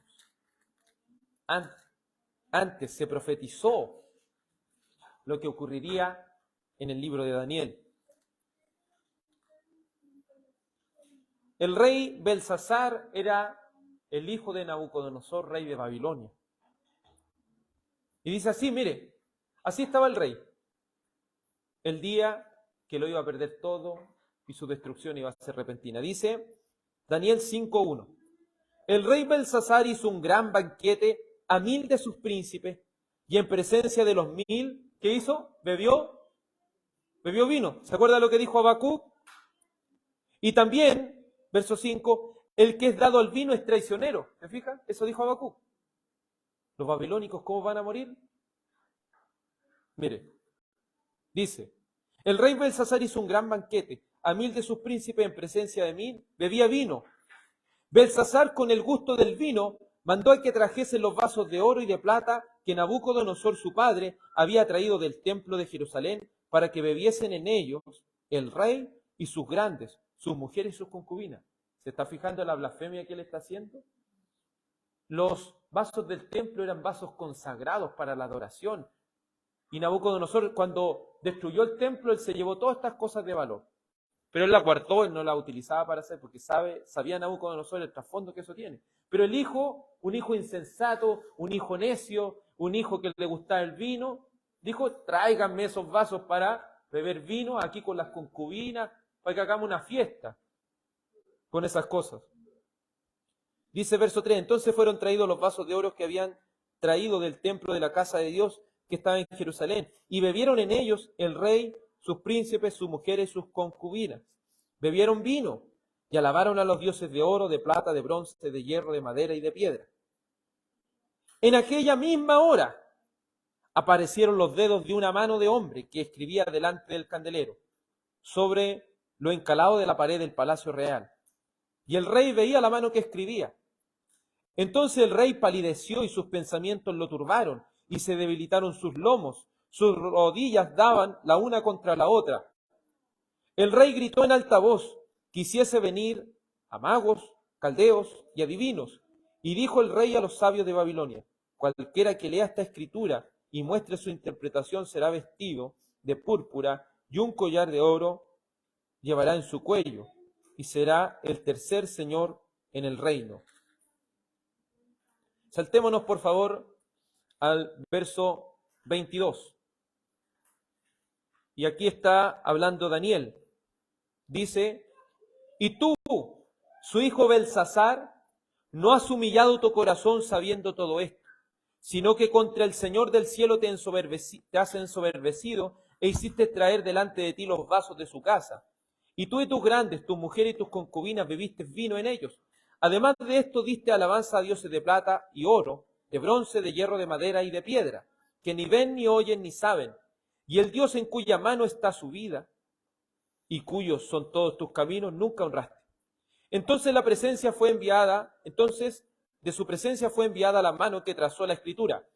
antes se profetizó lo que ocurriría en el libro de Daniel. El rey Belsasar era el hijo de Nabucodonosor, rey de Babilonia. Y dice así, mire, así estaba el rey. El día que lo iba a perder todo y su destrucción iba a ser repentina. Dice Daniel 5:1. El rey Belsasar hizo un gran banquete a 1000 de sus príncipes y en presencia de los 1000, ¿qué hizo? Bebió vino. ¿Se acuerda lo que dijo Habacuc? Y también, verso 5, el que es dado al vino es traicionero. ¿Se fija? Eso dijo Habacuc. ¿Los babilónicos cómo van a morir? Mire, dice, el rey Belsasar hizo un gran banquete a 1000 de sus príncipes en presencia de 1000, bebía vino. Belsasar, con el gusto del vino, mandó a que trajesen los vasos de oro y de plata que Nabucodonosor su padre había traído del templo de Jerusalén para que bebiesen en ellos el rey y sus grandes, sus mujeres y sus concubinas. ¿Se está fijando en la blasfemia que él está haciendo? Los vasos del templo eran vasos consagrados para la adoración. Y Nabucodonosor, cuando destruyó el templo, él se llevó todas estas cosas de valor. Pero él las guardó, él no las utilizaba para hacer, porque sabía Nabucodonosor el trasfondo que eso tiene. Pero el hijo, un hijo insensato, un hijo necio, un hijo que le gustaba el vino, dijo, tráiganme esos vasos para beber vino aquí con las concubinas, para que hagamos una fiesta con esas cosas. Dice verso 3, entonces fueron traídos los vasos de oro que habían traído del templo de la casa de Dios que estaba en Jerusalén, y bebieron en ellos el rey, sus príncipes, sus mujeres, sus concubinas. Bebieron vino y alabaron a los dioses de oro, de plata, de bronce, de hierro, de madera y de piedra. En aquella misma hora aparecieron los dedos de una mano de hombre que escribía delante del candelero, sobre lo encalado de la pared del palacio real. Y el rey veía la mano que escribía. Entonces el rey palideció y sus pensamientos lo turbaron, y se debilitaron sus lomos, sus rodillas daban la una contra la otra. El rey gritó en alta voz, quisiese venir a magos, caldeos y adivinos. Y dijo el rey a los sabios de Babilonia, cualquiera que lea esta escritura y muestre su interpretación será vestido de púrpura y un collar de oro llevará en su cuello, y será el tercer señor en el reino. Saltémonos por favor al verso 22. Y aquí está hablando Daniel. Dice, y tú, su hijo Belsasar, no has humillado tu corazón sabiendo todo esto, sino que contra el Señor del cielo te has ensoberbecido e hiciste traer delante de ti los vasos de su casa. Y tú y tus grandes, tu mujer y tus concubinas bebiste vino en ellos. Además de esto diste alabanza a dioses de plata y oro, de bronce, de hierro, de madera y de piedra, que ni ven, ni oyen, ni saben. Y el Dios en cuya mano está su vida, y cuyos son todos tus caminos, nunca honraste. Entonces de su presencia fue enviada la mano que trazó la escritura.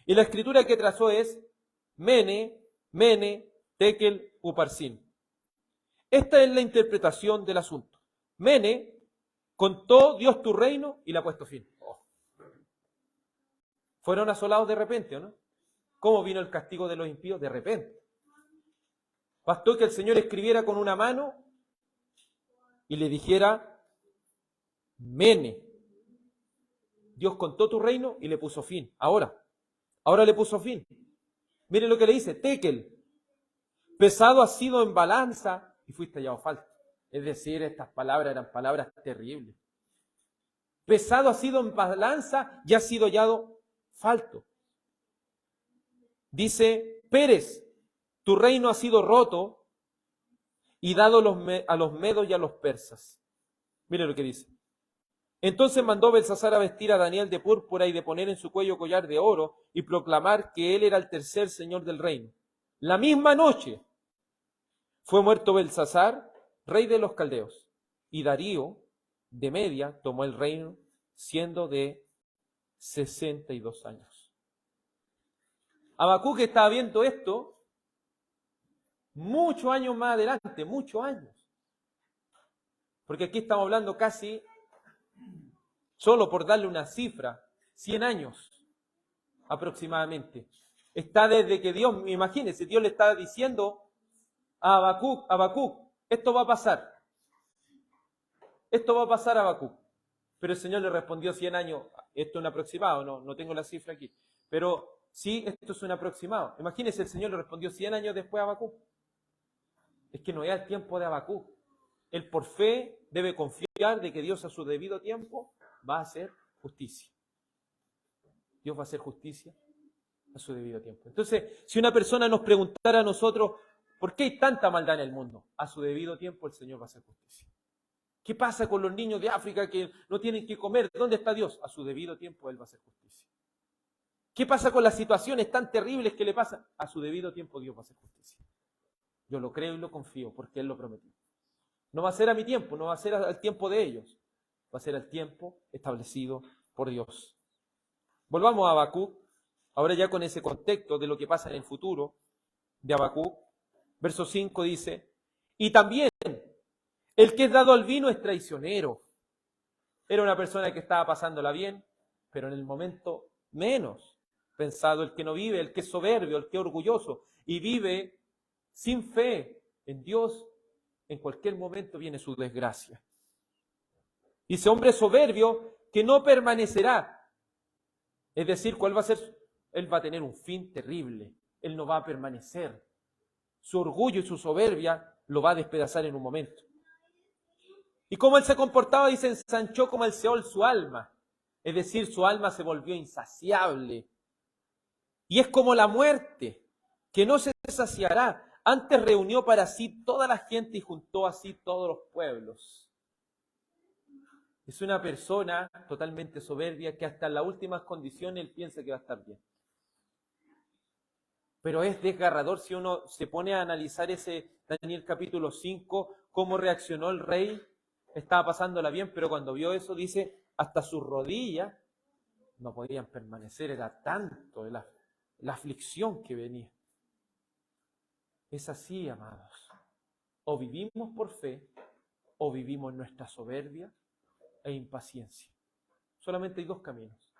Y la escritura que trazó es Mene, Mene, Tekel, Uparsin. Esta es la interpretación del asunto. Mene, contó Dios tu reino y le ha puesto fin. Oh. Fueron asolados de repente, ¿o no? ¿Cómo vino el castigo de los impíos? De repente. Bastó que el Señor escribiera con una mano y le dijera, Mene. Dios contó tu reino y le puso fin. Ahora le puso fin. Mire lo que le dice, Tekel. Pesado has sido en balanza y fuiste hallado falto. Es decir, estas palabras eran palabras terribles. Pesado has sido en balanza y has sido hallado falto. Dice, Pérez, tu reino ha sido roto y dado a los medos y a los persas. Mire lo que dice. Entonces mandó Belsasar a vestir a Daniel de púrpura y de poner en su cuello collar de oro y proclamar que él era el tercer señor del reino. La misma noche fue muerto Belsasar, rey de los caldeos, y Darío de Media tomó el reino siendo de 62 años. Habacuc estaba viendo esto muchos años más adelante, muchos años. Porque aquí estamos hablando casi, solo por darle una cifra, 100 años aproximadamente. Está desde que Dios, imagínense, Dios le está diciendo a Habacuc, esto va a pasar. Esto va a pasar a Habacuc. Pero el Señor le respondió 100 años, esto es un aproximado, no tengo la cifra aquí. Pero sí, esto es un aproximado. Imagínense, el Señor le respondió 100 años después a Habacuc. Es que no es el tiempo de Habacuc. Él por fe debe confiar de que Dios a su debido tiempo va a hacer justicia. Dios va a hacer justicia a su debido tiempo. Entonces, si una persona nos preguntara a nosotros, ¿por qué hay tanta maldad en el mundo? A su debido tiempo el Señor va a hacer justicia. ¿Qué pasa con los niños de África que no tienen que comer? ¿Dónde está Dios? A su debido tiempo Él va a hacer justicia. ¿Qué pasa con las situaciones tan terribles que le pasan? A su debido tiempo Dios va a hacer justicia. Yo lo creo y lo confío porque Él lo prometió. No va a ser a mi tiempo, no va a ser al tiempo de ellos. Va a ser al tiempo establecido por Dios. Volvamos a Habacuc, ahora ya con ese contexto de lo que pasa en el futuro de Habacuc. Verso 5 dice, y también el que es dado al vino es traicionero. Era una persona que estaba pasándola bien, pero en el momento menos pensado, el que no vive, el que es soberbio, el que es orgulloso y vive sin fe en Dios, en cualquier momento viene su desgracia. Dice, hombre soberbio que no permanecerá. Es decir, ¿cuál va a ser? Él va a tener un fin terrible. Él no va a permanecer. Su orgullo y su soberbia lo va a despedazar en un momento. Y como él se comportaba, dice, ensanchó como el Seol su alma. Es decir, su alma se volvió insaciable. Y es como la muerte, que no se saciará. Antes reunió para sí toda la gente y juntó así todos los pueblos. Es una persona totalmente soberbia que hasta en las últimas condiciones él piensa que va a estar bien. Pero es desgarrador si uno se pone a analizar ese Daniel capítulo 5, cómo reaccionó el rey. Estaba pasándola bien, pero cuando vio eso, dice, hasta sus rodillas no podían permanecer. Era tanto la aflicción que venía. Es así, amados. O vivimos por fe, o vivimos en nuestra soberbia e impaciencia. Solamente hay dos caminos.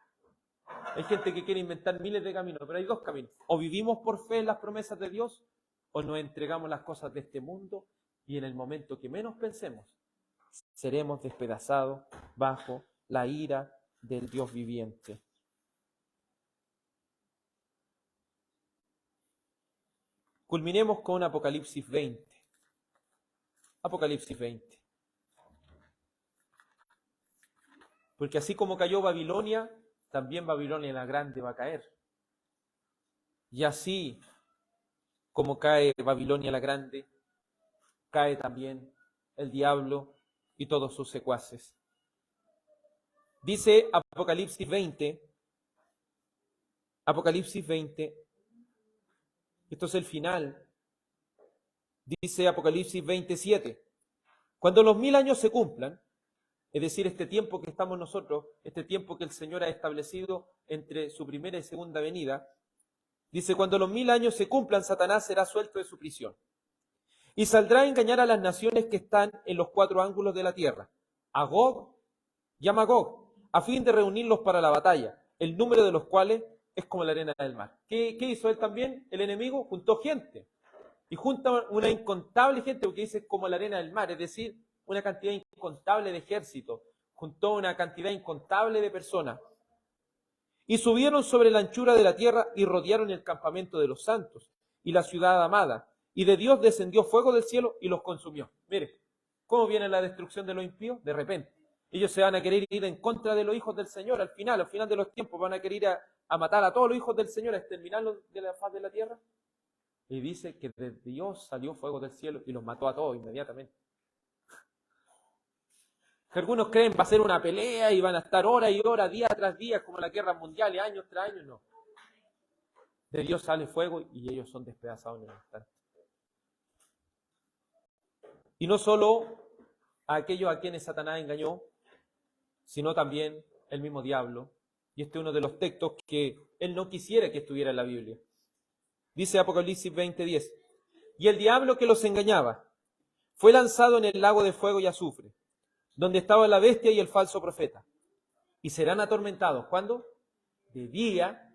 Hay gente que quiere inventar miles de caminos, pero hay dos caminos. O vivimos por fe en las promesas de Dios, o nos entregamos las cosas de este mundo y en el momento que menos pensemos, seremos despedazados bajo la ira del Dios viviente. Culminemos con Apocalipsis 20. Apocalipsis 20. Porque así como cayó Babilonia, también Babilonia la grande va a caer. Y así como cae Babilonia la grande, cae también el diablo y todos sus secuaces. Dice Apocalipsis 20, esto es el final, dice Apocalipsis 27, cuando los 1000 años se cumplan, es decir, este tiempo que estamos nosotros, este tiempo que el Señor ha establecido entre su primera y segunda venida, dice, cuando los 1000 años se cumplan, Satanás será suelto de su prisión y saldrá a engañar a las naciones que están en los 4 ángulos de la tierra, a Gog y a Magog, a fin de reunirlos para la batalla, el número de los cuales es como la arena del mar. ¿Qué hizo él también? El enemigo juntó gente, y junta una incontable gente, porque dice como la arena del mar, es decir, una cantidad incontable de ejércitos, juntó una cantidad incontable de personas, y subieron sobre la anchura de la tierra y rodearon el campamento de los santos y la ciudad amada, y de Dios descendió fuego del cielo y los consumió. Mire, ¿cómo viene la destrucción de los impíos? De repente. Ellos se van a querer ir en contra de los hijos del Señor al final de los tiempos, van a querer ir a matar a todos los hijos del Señor, a exterminarlos de la faz de la tierra. Y dice que de Dios salió fuego del cielo y los mató a todos inmediatamente. Que algunos creen va a ser una pelea y van a estar horas y horas, día tras día, como la guerra mundial, y años tras años, no. De Dios sale fuego y ellos son despedazados en un instante. Y no solo a aquellos a quienes Satanás engañó, sino también el mismo diablo. Y este es uno de los textos que él no quisiera que estuviera en la Biblia. Dice Apocalipsis 20:10, y el diablo que los engañaba fue lanzado en el lago de fuego y azufre, donde estaba la bestia y el falso profeta, y serán atormentados, ¿cuándo? De día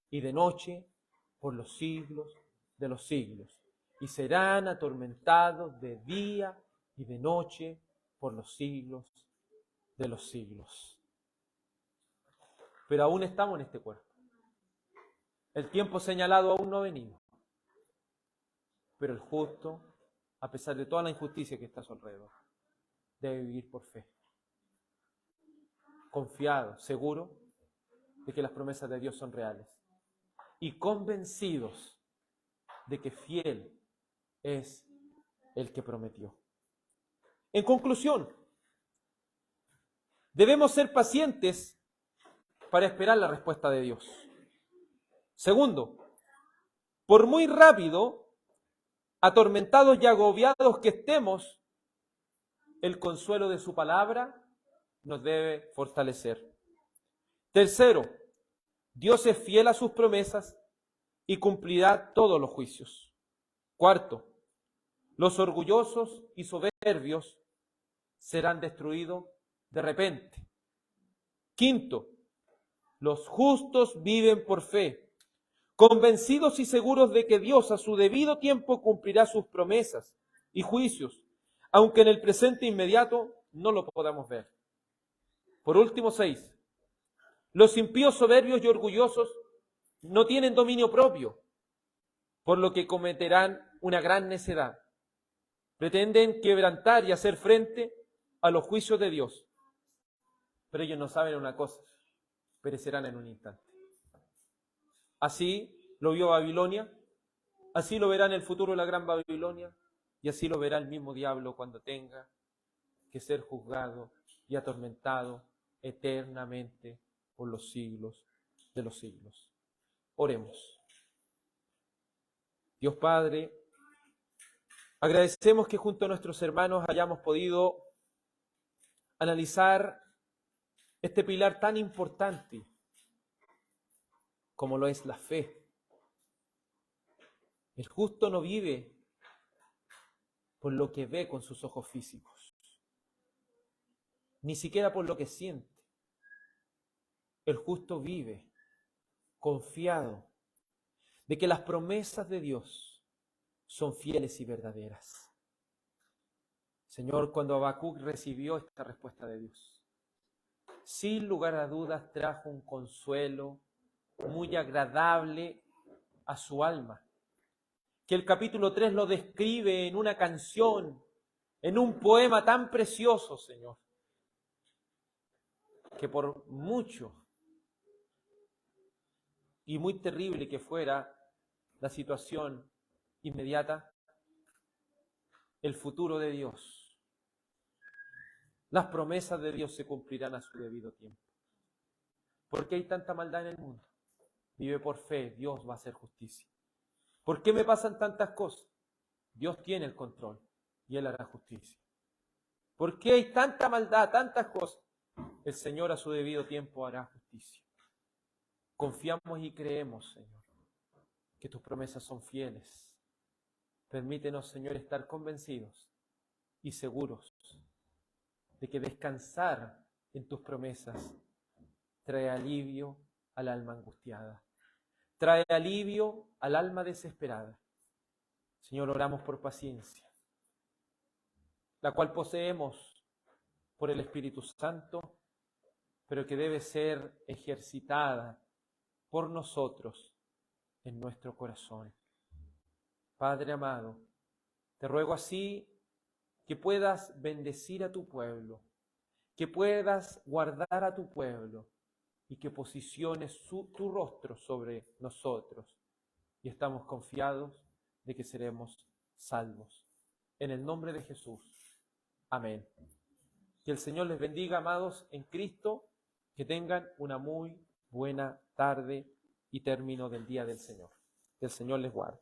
y de noche por los siglos de los siglos. Y serán atormentados de día y de noche por los siglos de los siglos. Pero aún estamos en este cuerpo. El tiempo señalado aún no ha venido. Pero el justo, a pesar de toda la injusticia que está a su alrededor, debe vivir por fe. Confiado, seguro de que las promesas de Dios son reales. Y convencidos de que fiel es el que prometió. En conclusión, debemos ser pacientes para esperar la respuesta de Dios. Segundo, por muy rápido, atormentados y agobiados que estemos, el consuelo de su palabra nos debe fortalecer. Tercero, Dios es fiel a sus promesas y cumplirá todos los juicios. Cuarto, los orgullosos y soberbios serán destruidos de repente. Quinto, los justos viven por fe, convencidos y seguros de que Dios a su debido tiempo cumplirá sus promesas y juicios, aunque en el presente inmediato no lo podamos ver. Por último, 6. Los impíos soberbios y orgullosos no tienen dominio propio, por lo que cometerán una gran necedad. Pretenden quebrantar y hacer frente a los juicios de Dios. Pero ellos no saben una cosa, perecerán en un instante. Así lo vio Babilonia, así lo verá en el futuro la gran Babilonia, y así lo verá el mismo diablo cuando tenga que ser juzgado y atormentado eternamente por los siglos de los siglos. Oremos. Dios Padre, agradecemos que junto a nuestros hermanos hayamos podido analizar este pilar tan importante como lo es la fe. El justo no vive por lo que ve con sus ojos físicos, ni siquiera por lo que siente. El justo vive confiado de que las promesas de Dios son fieles y verdaderas. Señor, cuando Habacuc recibió esta respuesta de Dios, sin lugar a dudas trajo un consuelo muy agradable a su alma, que el capítulo 3 lo describe en una canción, en un poema tan precioso, Señor, que por mucho y muy terrible que fuera la situación inmediata, el futuro de Dios, las promesas de Dios se cumplirán a su debido tiempo. ¿Por qué hay tanta maldad en el mundo? Vive por fe, Dios va a hacer justicia. ¿Por qué me pasan tantas cosas? Dios tiene el control y Él hará justicia. ¿Por qué hay tanta maldad, tantas cosas? El Señor a su debido tiempo hará justicia. Confiamos y creemos, Señor, que tus promesas son fieles. Permítenos, Señor, estar convencidos y seguros de que descansar en tus promesas trae alivio al alma angustiada, trae alivio al alma desesperada. Señor, oramos por paciencia, la cual poseemos por el Espíritu Santo, pero que debe ser ejercitada por nosotros en nuestro corazón. Padre amado, te ruego así que puedas bendecir a tu pueblo, que puedas guardar a tu pueblo y que posiciones tu rostro sobre nosotros. Y estamos confiados de que seremos salvos. En el nombre de Jesús. Amén. Que el Señor les bendiga, amados en Cristo, que tengan una muy buena tarde y término del día del Señor. Que el Señor les guarde.